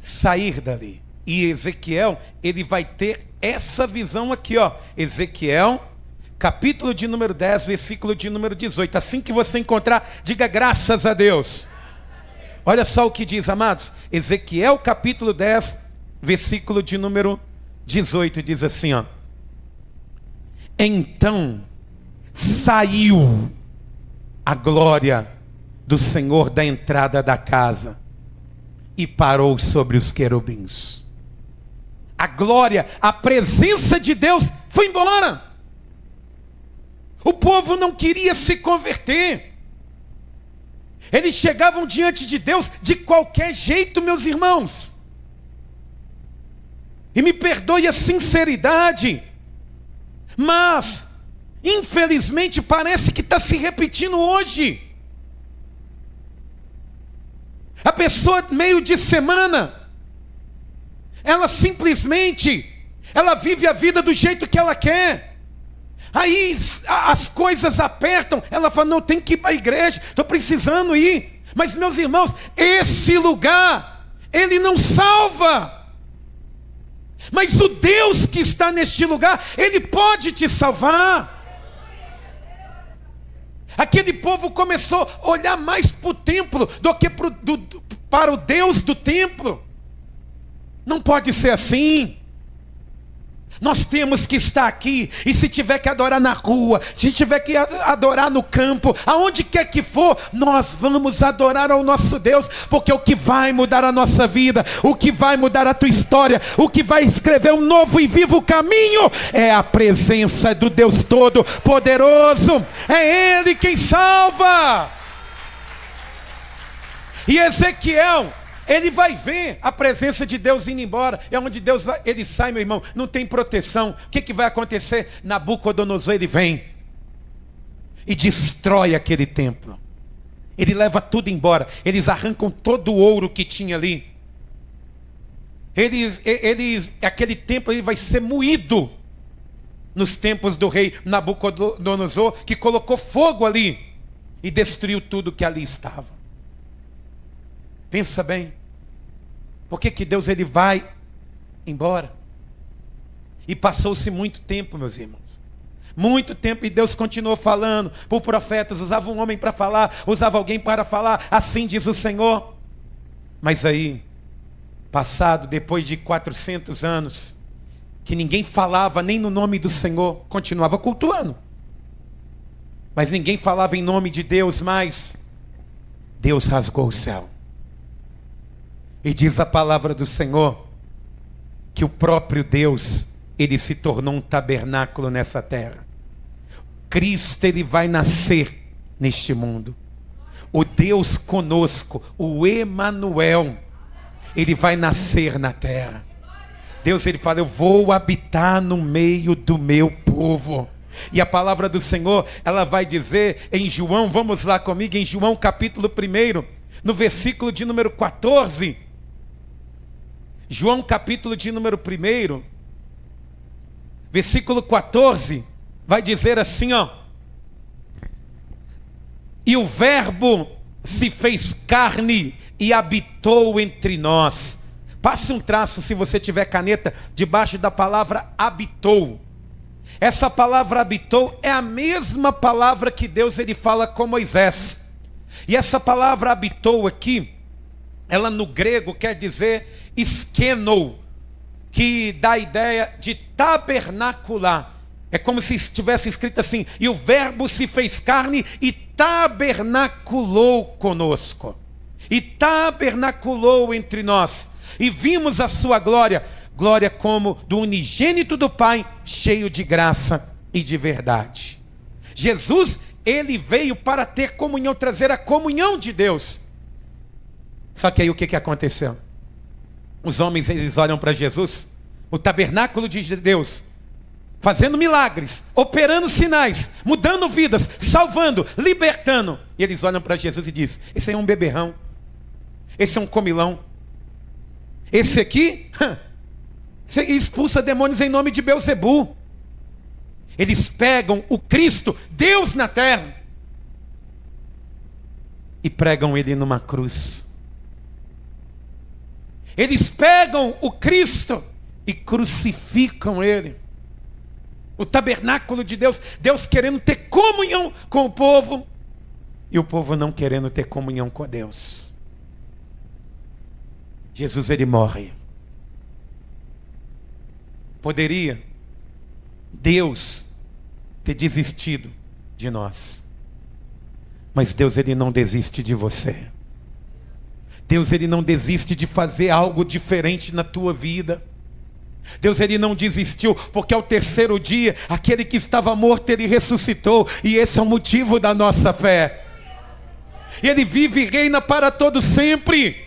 sair dali. E Ezequiel, ele vai ter essa visão aqui, ó. Ezequiel, capítulo de número 10, versículo de número 18. Assim que você encontrar, diga graças a Deus. Olha só o que diz, amados. Ezequiel, capítulo 10, versículo de número 18. Diz assim, ó: então saiu a glória do Senhor da entrada da casa e parou sobre os querubins. A glória, a presença de Deus foi embora. O povo não queria se converter. Eles chegavam diante de Deus de qualquer jeito, meus irmãos. E me perdoe a sinceridade, mas infelizmente parece que está se repetindo hoje. A pessoa meio de semana, ela simplesmente, ela vive a vida do jeito que ela quer. Aí as coisas apertam, ela fala: não, tem que ir para a igreja, estou precisando ir. Mas, meus irmãos, esse lugar, ele não salva. Mas o Deus que está neste lugar, ele pode te salvar. Aquele povo começou a olhar mais para o templo do que para o Deus do templo. Não pode ser assim. Nós temos que estar aqui, e se tiver que adorar na rua, se tiver que adorar no campo, aonde quer que for, nós vamos adorar ao nosso Deus, porque o que vai mudar a nossa vida, o que vai mudar a tua história, o que vai escrever um novo e vivo caminho, é a presença do Deus Todo-Poderoso. É Ele quem salva. E Ezequiel, ele vai ver a presença de Deus indo embora. É onde Deus vai, ele sai, meu irmão, não tem proteção. O que vai acontecer? Nabucodonosor, ele vem e destrói aquele templo. Ele leva tudo embora. Eles arrancam todo o ouro que tinha ali. Aquele templo ele vai ser moído nos tempos do rei Nabucodonosor, que colocou fogo ali e destruiu tudo que ali estava. Pensa bem, por que Deus ele vai embora? E passou-se muito tempo, meus irmãos. Muito tempo, e Deus continuou falando por profetas, usava um homem para falar, usava alguém para falar, assim diz o Senhor. Mas aí, passado depois de 400 anos, que ninguém falava nem no nome do Senhor, continuava cultuando. Mas ninguém falava em nome de Deus mais. Deus rasgou o céu. E diz a palavra do Senhor que o próprio Deus, ele se tornou um tabernáculo nessa terra. Cristo, ele vai nascer neste mundo. O Deus conosco, o Emanuel, ele vai nascer na terra. Deus, ele fala: eu vou habitar no meio do meu povo. E a palavra do Senhor, ela vai dizer em João, vamos lá comigo, em João capítulo 1, no versículo de número 14, João capítulo de número 1, versículo 14, vai dizer assim, ó: e o verbo se fez carne e habitou entre nós. Passe um traço, se você tiver caneta, debaixo da palavra habitou. Essa palavra habitou é a mesma palavra que Deus ele fala com Moisés. E essa palavra habitou aqui, ela no grego quer dizer eskenou, que dá a ideia de tabernacular. É como se estivesse escrito assim: e o verbo se fez carne e tabernaculou conosco. E tabernaculou entre nós. E vimos a sua glória, glória como do unigênito do Pai, cheio de graça e de verdade. Jesus, ele veio para ter comunhão, trazer a comunhão de Deus. Só que aí o que aconteceu? Os homens, eles olham para Jesus, o tabernáculo de Deus, fazendo milagres, operando sinais, mudando vidas, salvando, libertando. E eles olham para Jesus e dizem: esse aí é um beberrão, esse é um comilão, esse aqui você expulsa demônios em nome de Belzebu. Eles pegam o Cristo, Deus na terra, e pregam ele numa cruz. Eles pegam o Cristo e crucificam ele. O tabernáculo de Deus, Deus querendo ter comunhão com o povo, e o povo não querendo ter comunhão com Deus. Jesus, ele morre. Poderia Deus ter desistido de nós, mas Deus, ele não desiste de você. Deus, ele não desiste de fazer algo diferente na tua vida. Deus, ele não desistiu, porque ao terceiro dia, aquele que estava morto, ele ressuscitou, e esse é o motivo da nossa fé. E ele vive e reina para todo sempre.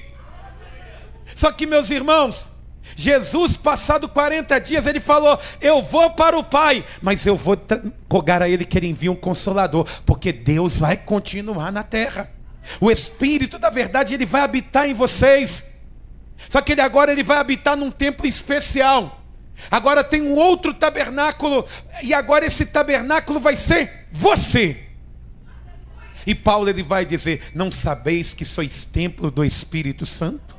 Só que, meus irmãos, Jesus, passado 40 dias, ele falou: eu vou para o Pai, mas eu vou rogar a ele que ele envie um Consolador, porque Deus vai continuar na terra. O Espírito da verdade, ele vai habitar em vocês. Só que ele agora ele vai habitar num templo especial. Agora tem um outro tabernáculo, e agora esse tabernáculo vai ser você. E Paulo, ele vai dizer: não sabeis que sois templo do Espírito Santo?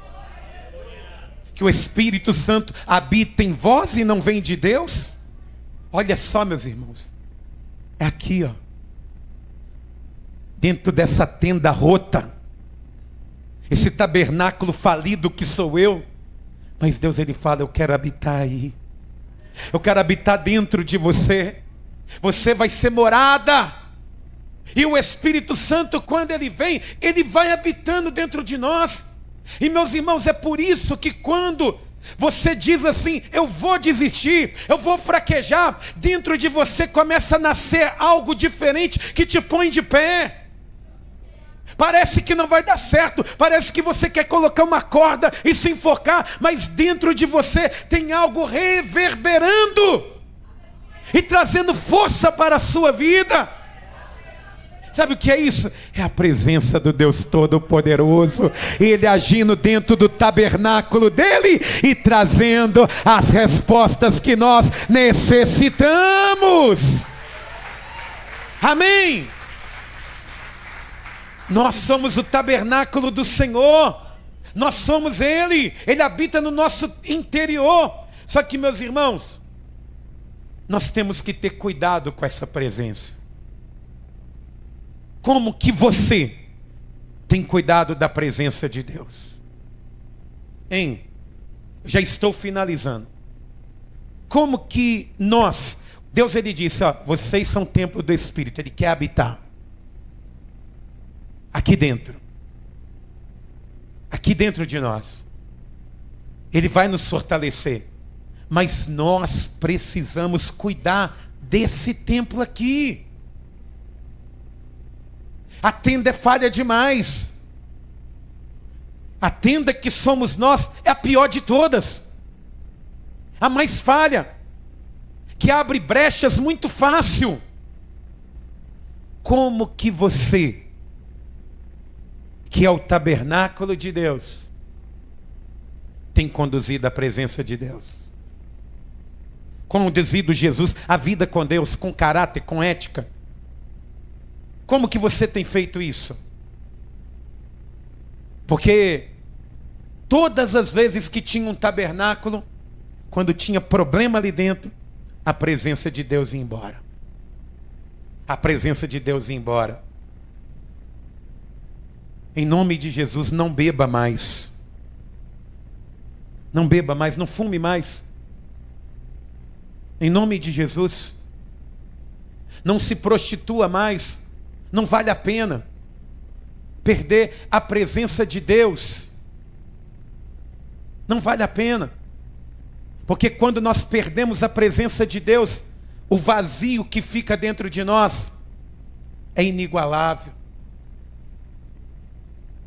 Que o Espírito Santo habita em vós e não vem de Deus? Olha só, meus irmãos, é aqui, ó, dentro dessa tenda rota, esse tabernáculo falido que sou eu. Mas Deus, ele fala: eu quero habitar aí, eu quero habitar dentro de você. Você vai ser morada. E o Espírito Santo, quando ele vem, ele vai habitando dentro de nós. E, meus irmãos, é por isso que quando você diz assim: eu vou desistir, eu vou fraquejar, dentro de você começa a nascer algo diferente que te põe de pé. Parece que não vai dar certo, parece que você quer colocar uma corda e se enforcar, mas dentro de você tem algo reverberando e trazendo força para a sua vida. Sabe o que é isso? É a presença do Deus Todo-Poderoso, ele agindo dentro do tabernáculo dele e trazendo as respostas que nós necessitamos. Amém? Nós somos o tabernáculo do Senhor, nós somos ele habita no nosso interior. Só que, meus irmãos, nós temos que ter cuidado com essa presença. Como que você tem cuidado da presença de Deus? Já estou finalizando. Como que nós, Deus, ele disse: ó, vocês são templo do Espírito, ele quer habitar aqui dentro de nós. Ele vai nos fortalecer, mas nós precisamos cuidar desse templo aqui. A tenda é falha demais. A tenda que somos nós é a pior de todas, a mais falha, que abre brechas muito fácil. Como que você, que é o tabernáculo de Deus, tem conduzido a presença de Deus? Conduzido Jesus a vida com Deus, com caráter, com ética? Como que você tem feito isso? Porque todas as vezes que tinha um tabernáculo, quando tinha problema ali dentro, a presença de Deus ia embora. A presença de Deus ia embora. Em nome de Jesus, não beba mais. Não beba mais, não fume mais. Em nome de Jesus. Não se prostitua mais. Não vale a pena perder a presença de Deus. Não vale a pena. Porque quando nós perdemos a presença de Deus, o vazio que fica dentro de nós é inigualável.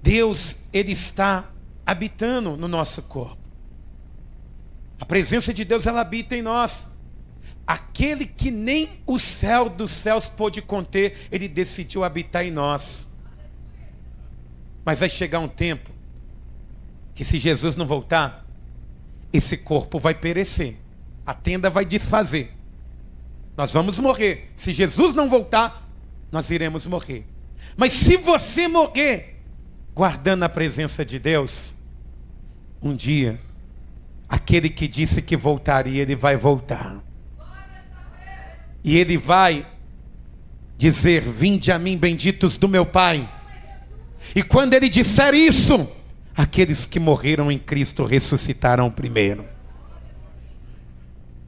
Deus, Ele está habitando no nosso corpo. A presença de Deus, ela habita em nós. Aquele que nem o céu dos céus pôde conter, Ele decidiu habitar em nós. Mas vai chegar um tempo que, se Jesus não voltar, esse corpo vai perecer. A tenda vai desfazer. Nós vamos morrer. Se Jesus não voltar, nós iremos morrer. Mas se você morrer guardando a presença de Deus, um dia, aquele que disse que voltaria, ele vai voltar. E ele vai dizer: vinde a mim, benditos do meu Pai. E quando ele disser isso, aqueles que morreram em Cristo ressuscitarão primeiro.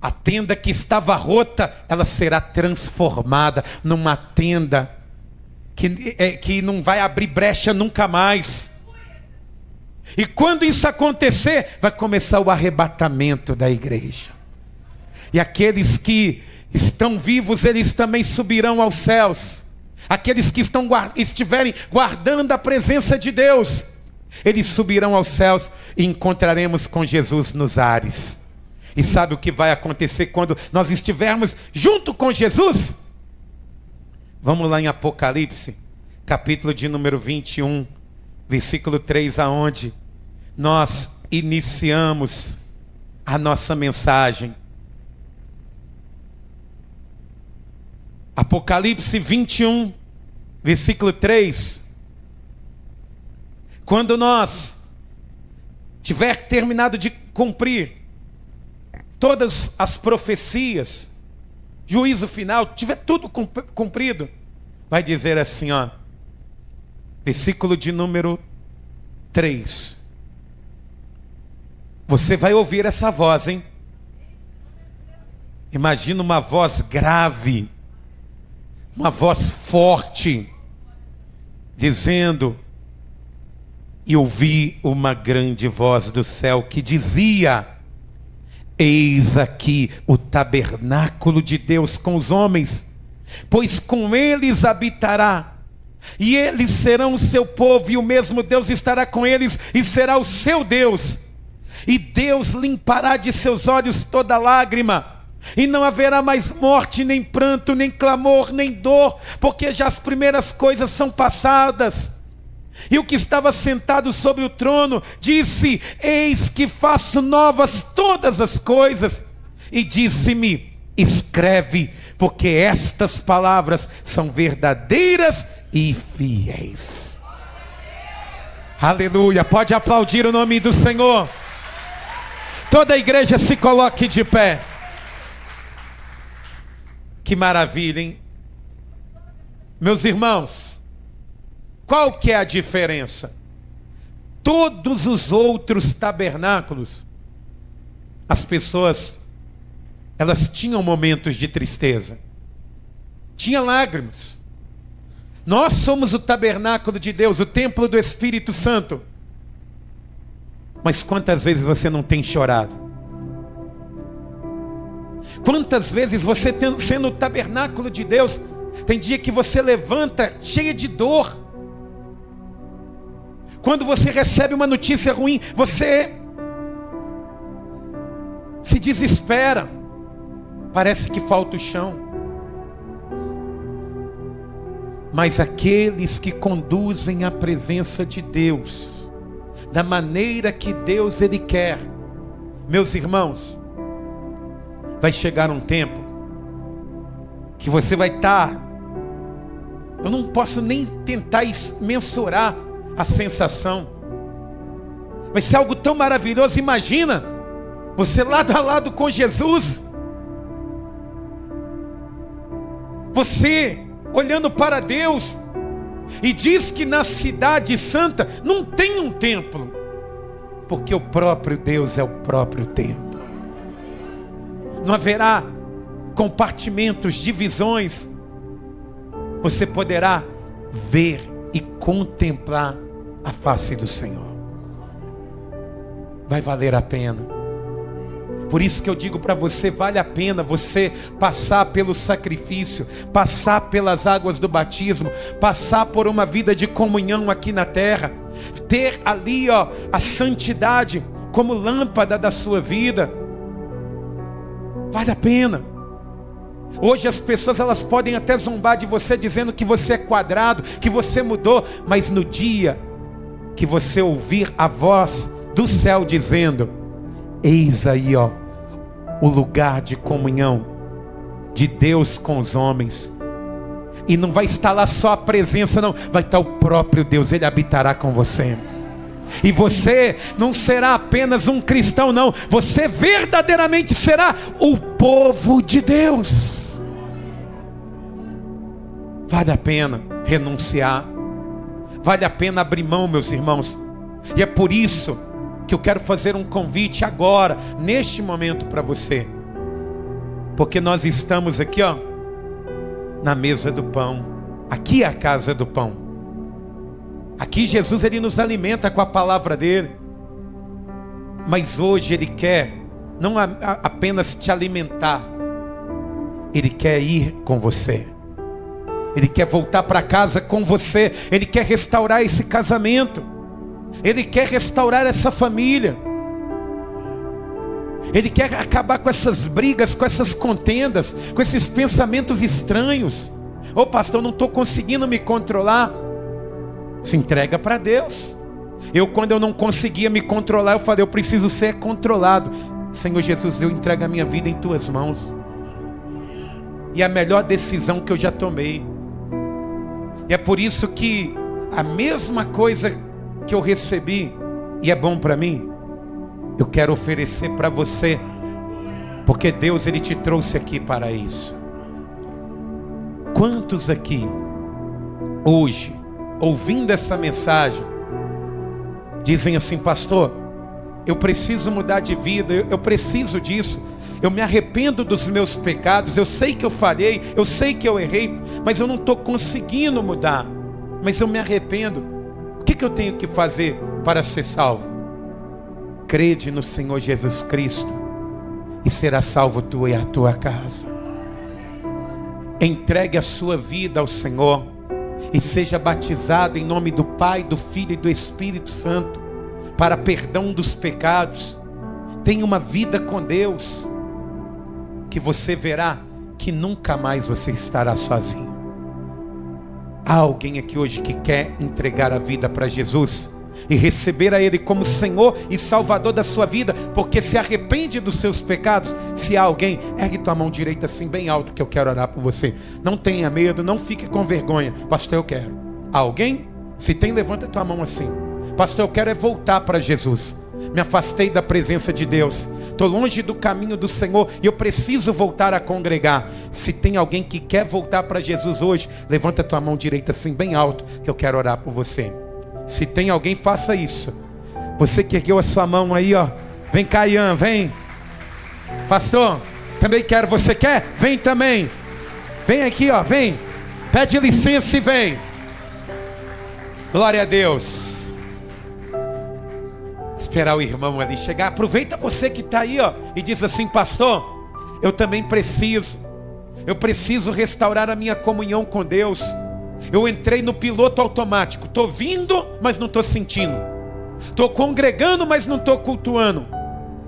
A tenda que estava rota, ela será transformada numa tenda que não vai abrir brecha nunca mais. E quando isso acontecer, vai começar o arrebatamento da igreja. E aqueles que estão vivos, eles também subirão aos céus. Aqueles que estiverem guardando a presença de Deus, eles subirão aos céus e encontraremos com Jesus nos ares. E sabe o que vai acontecer quando nós estivermos junto com Jesus? Vamos lá em Apocalipse, capítulo de número 21, versículo 3, aonde nós iniciamos a nossa mensagem. Apocalipse 21, versículo 3. Quando nós tiver terminado de cumprir todas as profecias, juízo final, tiver tudo cumprido, vai dizer assim, ó, versículo de número 3. Você vai ouvir essa voz, hein? Imagina uma voz grave, uma voz forte, dizendo: e ouvi uma grande voz do céu que dizia: eis aqui o tabernáculo de Deus com os homens, pois com eles habitará, e eles serão o seu povo, e o mesmo Deus estará com eles, e será o seu Deus. E Deus limpará de seus olhos toda lágrima, e não haverá mais morte, nem pranto, nem clamor, nem dor, porque já as primeiras coisas são passadas. E o que estava sentado sobre o trono disse: eis que faço novas todas as coisas. E disse-me: escreve, porque estas palavras são verdadeiras e fiéis. Aleluia, pode aplaudir o nome do Senhor. Toda a igreja se coloque de pé. Que maravilha, hein? Meus irmãos, qual que é a diferença? Todos os outros tabernáculos, as pessoas, elas tinham momentos de tristeza, tinha lágrimas. Nós somos o tabernáculo de Deus, o templo do Espírito Santo. Mas quantas vezes você não tem chorado? Quantas vezes você, sendo o tabernáculo de Deus, tem dia que você levanta cheia de dor. Quando você recebe uma notícia ruim, você se desespera. Parece que falta o chão. Mas aqueles que conduzem a presença de Deus, da maneira que Deus Ele quer, meus irmãos, vai chegar um tempo que você vai estar, eu não posso nem tentar mensurar a sensação, vai ser algo tão maravilhoso. Imagina, você lado a lado com Jesus, você olhando para Deus, e diz que na cidade santa não tem um templo, porque o próprio Deus é o próprio templo. Não haverá compartimentos, divisões. Você poderá ver e contemplar a face do Senhor. Vai valer a pena. Por isso que eu digo para você, vale a pena você passar pelo sacrifício, passar pelas águas do batismo, passar por uma vida de comunhão aqui na terra, ter ali a santidade como lâmpada da sua vida. Vale a pena. Hoje as pessoas elas podem até zombar de você dizendo que você é quadrado, que você mudou, mas no dia que você ouvir a voz do céu dizendo: eis aí o lugar de comunhão de Deus com os homens, e não vai estar lá só a presença, não, vai estar o próprio Deus, Ele habitará com você. E você não será apenas um cristão, não, você verdadeiramente será o povo de Deus. Vale a pena renunciar, vale a pena abrir mão, meus irmãos. E é por isso que eu quero fazer um convite agora, neste momento, para você, porque nós estamos aqui na mesa do pão. Aqui é a casa do pão. Aqui Jesus Ele nos alimenta com a palavra dele. Mas hoje Ele quer não apenas te alimentar, Ele quer ir com você. Ele quer voltar para casa com você. Ele quer restaurar esse casamento. Ele quer restaurar essa família. Ele quer acabar com essas brigas, com essas contendas, com esses pensamentos estranhos. Ô pastor, eu não estou conseguindo me controlar. Se entrega para Deus. Quando eu não conseguia me controlar, eu falei: eu preciso ser controlado. Senhor Jesus, eu entrego a minha vida em tuas mãos. E a melhor decisão que eu já tomei. E é por isso que a mesma coisa que eu recebi e é bom para mim, eu quero oferecer para você, porque Deus Ele te trouxe aqui para isso. Quantos aqui hoje, ouvindo essa mensagem, dizem assim: pastor, eu preciso mudar de vida, eu preciso disso, eu me arrependo dos meus pecados, eu sei que eu falhei, eu sei que eu errei, mas eu não estou conseguindo mudar, mas eu me arrependo. O que eu tenho que fazer para ser salvo? Crede no Senhor Jesus Cristo e será salvo tu e a tua casa. Entregue a sua vida ao Senhor e seja batizado em nome do Pai, do Filho e do Espírito Santo para perdão dos pecados. Tenha uma vida com Deus, que você verá que nunca mais você estará sozinho. Há alguém aqui hoje que quer entregar a vida para Jesus e receber a Ele como Senhor e Salvador da sua vida, porque se arrepende dos seus pecados? Se há alguém, ergue tua mão direita assim bem alto, que eu quero orar por você. Não tenha medo, não fique com vergonha. Pastor, eu quero. Há alguém? Se tem, levanta tua mão assim. Pastor, eu quero voltar para Jesus. Me afastei da presença de Deus, estou longe do caminho do Senhor e eu preciso voltar a congregar. Se tem alguém que quer voltar para Jesus hoje, levanta a tua mão direita assim bem alto, que eu quero orar por você. Se tem alguém, faça isso. Você que ergueu a sua mão aí, vem cá, Ian, vem. Pastor, também quero. Você quer? Vem também. Vem aqui, vem. Pede licença e vem. Glória a Deus. Esperar o irmão ali chegar. Aproveita você que está aí, e diz assim: pastor, eu também preciso. Eu preciso restaurar a minha comunhão com Deus. Eu entrei no piloto automático. Estou vindo, mas não estou sentindo. Estou congregando, mas não estou cultuando.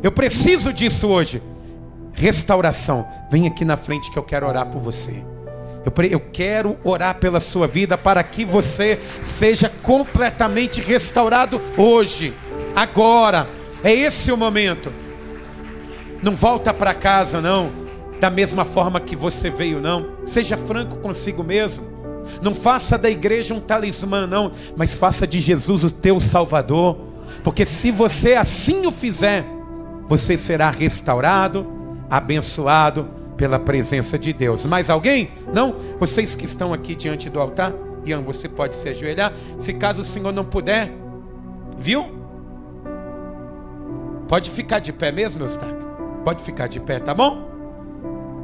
Eu preciso disso hoje. Restauração. Vem aqui na frente que eu quero orar por você. Eu quero orar pela sua vida para que você seja completamente restaurado hoje, agora. É esse o momento. Não volta para casa não, da mesma forma que você veio não. Seja franco consigo mesmo. Não faça da igreja um talismã não, mas faça de Jesus o teu Salvador. Porque se você assim o fizer, você será restaurado, abençoado pela presença de Deus. Mais alguém? Não? Vocês que estão aqui diante do altar, Ian, você pode se ajoelhar. Se caso o Senhor não puder, viu? Pode ficar de pé mesmo, Eustáquio? Pode ficar de pé, tá bom?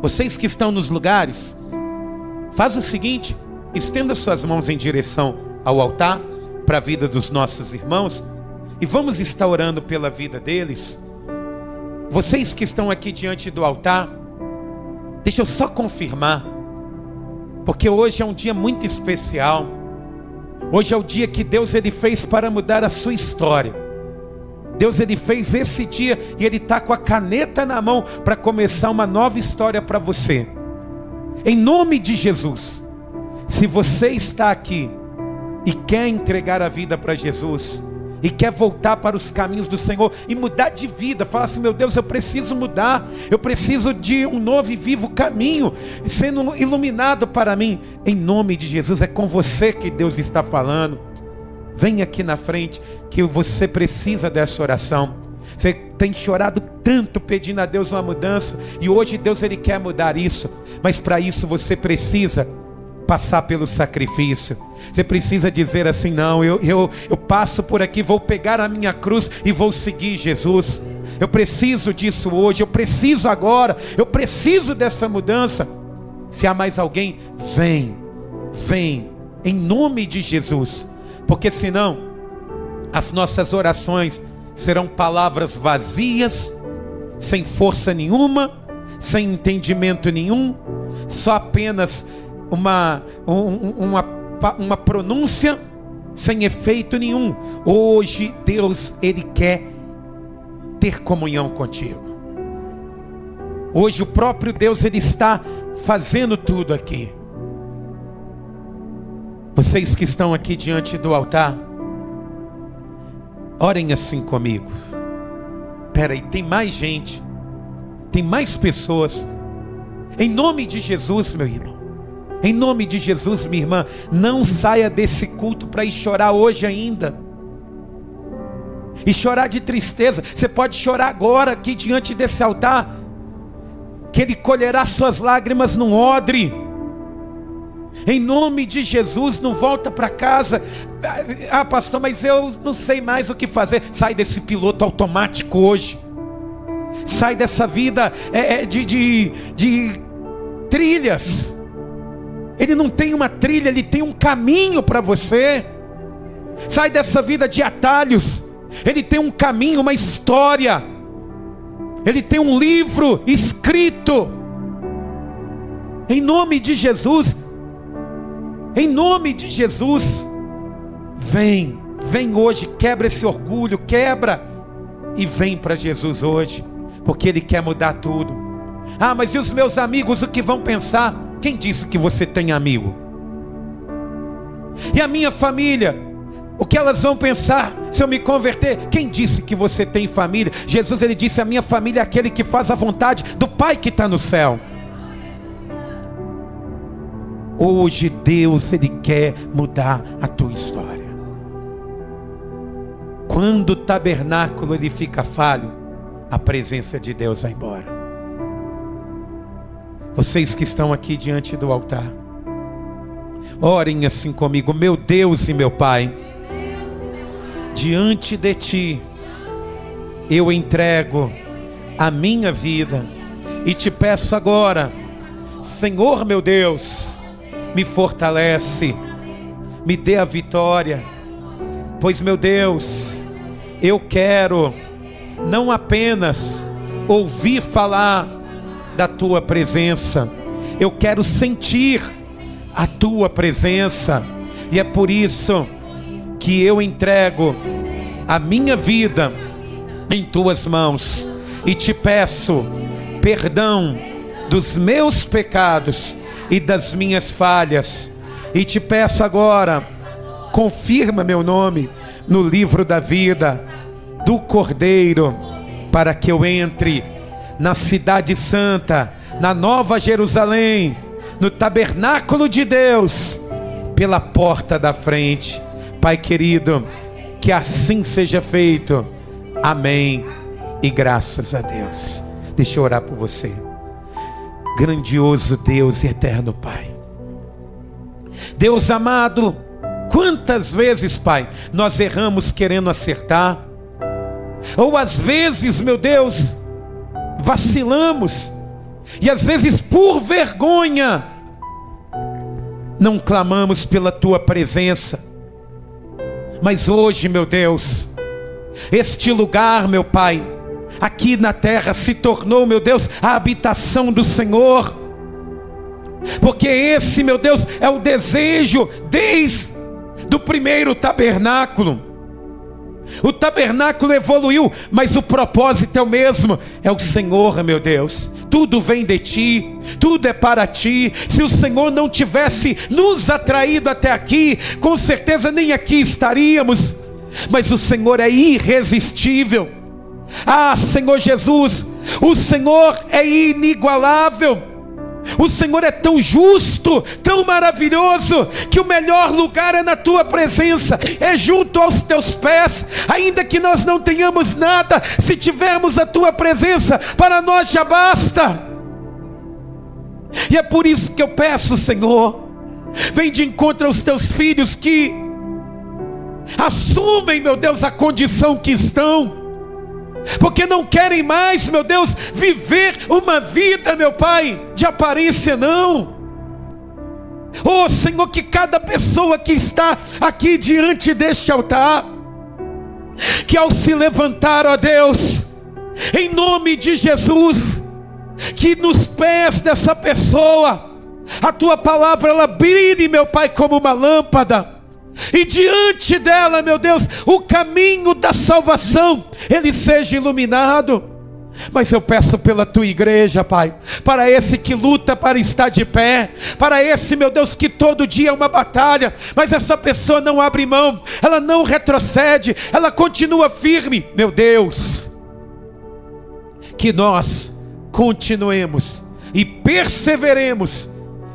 Vocês que estão nos lugares, faz o seguinte, estenda suas mãos em direção ao altar, para a vida dos nossos irmãos, e vamos estar orando pela vida deles. Vocês que estão aqui diante do altar, deixa eu só confirmar, porque hoje é um dia muito especial. Hoje é o dia que Deus ele fez para mudar a sua história. Deus ele fez esse dia e ele está com a caneta na mão para começar uma nova história para você. Em nome de Jesus, se você está aqui e quer entregar a vida para Jesus, e quer voltar para os caminhos do Senhor e mudar de vida, fala assim: meu Deus, eu preciso mudar, eu preciso de um novo e vivo caminho sendo iluminado para mim, em nome de Jesus, é com você que Deus está falando. Vem aqui na frente, que você precisa dessa oração. Você tem chorado tanto pedindo a Deus uma mudança, e hoje Deus ele quer mudar isso, mas para isso você precisa passar pelo sacrifício. Você precisa dizer assim: não, eu passo por aqui, vou pegar a minha cruz e vou seguir Jesus. Eu preciso disso hoje, eu preciso agora, eu preciso dessa mudança. Se há mais alguém, vem, em nome de Jesus, porque senão as nossas orações serão palavras vazias, sem força nenhuma, sem entendimento nenhum, só apenas uma pronúncia sem efeito nenhum. Hoje Deus ele quer ter comunhão contigo. Hoje o próprio Deus ele está fazendo tudo aqui. Vocês que estão aqui diante do altar, orem assim comigo. Peraí, tem mais gente, tem mais pessoas. Em nome de Jesus, meu irmão, em nome de Jesus, minha irmã, não saia desse culto para ir chorar hoje ainda. E chorar de tristeza. Você pode chorar agora aqui diante desse altar, que Ele colherá suas lágrimas num odre. Em nome de Jesus, não volta para casa. Ah, pastor, mas eu não sei mais o que fazer. Sai desse piloto automático hoje. Sai dessa vida de trilhas. Ele não tem uma trilha, ele tem um caminho para você. Sai dessa vida de atalhos. Ele tem um caminho, uma história. Ele tem um livro escrito. Em nome de Jesus. Em nome de Jesus. Vem hoje, quebra esse orgulho, quebra. E vem para Jesus hoje, porque Ele quer mudar tudo. Ah, mas e os meus amigos, o que vão pensar? Quem disse que você tem amigo? E a minha família, o que elas vão pensar se eu me converter? Quem disse que você tem família? Jesus ele disse: a minha família é aquele que faz a vontade do Pai que está no céu. Hoje Deus ele quer mudar a tua história. Quando o tabernáculo ele fica falho, a presença de Deus vai embora. Vocês que estão aqui diante do altar, orem assim comigo: meu Deus e meu Pai, diante de Ti eu entrego a minha vida e Te peço agora, Senhor meu Deus, me fortalece, me dê a vitória, pois meu Deus, eu quero não apenas ouvir falar da Tua presença, eu quero sentir a Tua presença, e é por isso que eu entrego a minha vida em Tuas mãos, e Te peço perdão dos meus pecados, e das minhas falhas. E te peço agora, confirma meu nome no livro da vida do Cordeiro, para que eu entre na cidade santa, na Nova Jerusalém, no tabernáculo de Deus, pela porta da frente. Pai querido, que assim seja feito. Amém e graças a Deus. Deixa eu orar por você. Grandioso Deus e eterno Pai, Deus amado, quantas vezes, Pai, nós erramos querendo acertar, ou às vezes, meu Deus, vacilamos, e às vezes por vergonha não clamamos pela Tua presença. Mas hoje, meu Deus, este lugar, meu Pai, aqui na terra se tornou, meu Deus, a habitação do Senhor, porque esse, meu Deus, é o desejo desde do primeiro tabernáculo. O tabernáculo evoluiu, mas o propósito é o mesmo, é o Senhor, meu Deus. Tudo vem de Ti, tudo é para Ti. Se o Senhor não tivesse nos atraído até aqui, com certeza nem aqui estaríamos. Mas o Senhor é irresistível. Ah, Senhor Jesus, o Senhor é inigualável. O Senhor é tão justo, tão maravilhoso, que o melhor lugar é na Tua presença, é junto aos Teus pés. Ainda que nós não tenhamos nada, se tivermos a Tua presença, para nós já basta. E é por isso que eu peço, Senhor, vem de encontro aos Teus filhos que assumem, meu Deus, a condição que estão, porque não querem mais, meu Deus, viver uma vida, meu Pai, de aparência, não. Oh Senhor, que cada pessoa que está aqui diante deste altar, que ao se levantar, ó Deus, em nome de Jesus, que nos pés dessa pessoa, a Tua palavra ela brilhe, meu Pai, como uma lâmpada, e diante dela, meu Deus, o caminho da salvação, ele seja iluminado. Mas eu peço pela Tua igreja, Pai, para esse que luta para estar de pé, para esse, meu Deus, que todo dia é uma batalha, mas essa pessoa não abre mão, ela não retrocede, ela continua firme. Meu Deus, que nós continuemos e perseveremos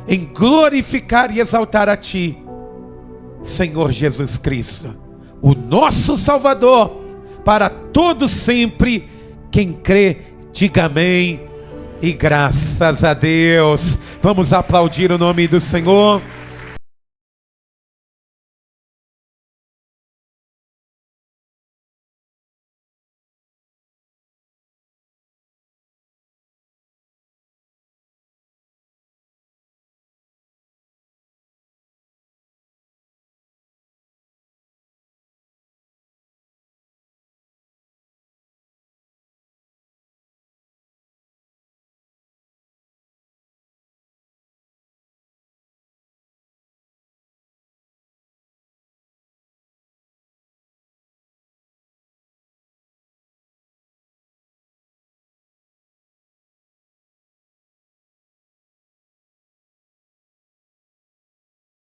em glorificar e exaltar a Ti, Senhor Jesus Cristo, o nosso Salvador, para todos sempre. Quem crê, diga amém e graças a Deus. Vamos aplaudir o nome do Senhor.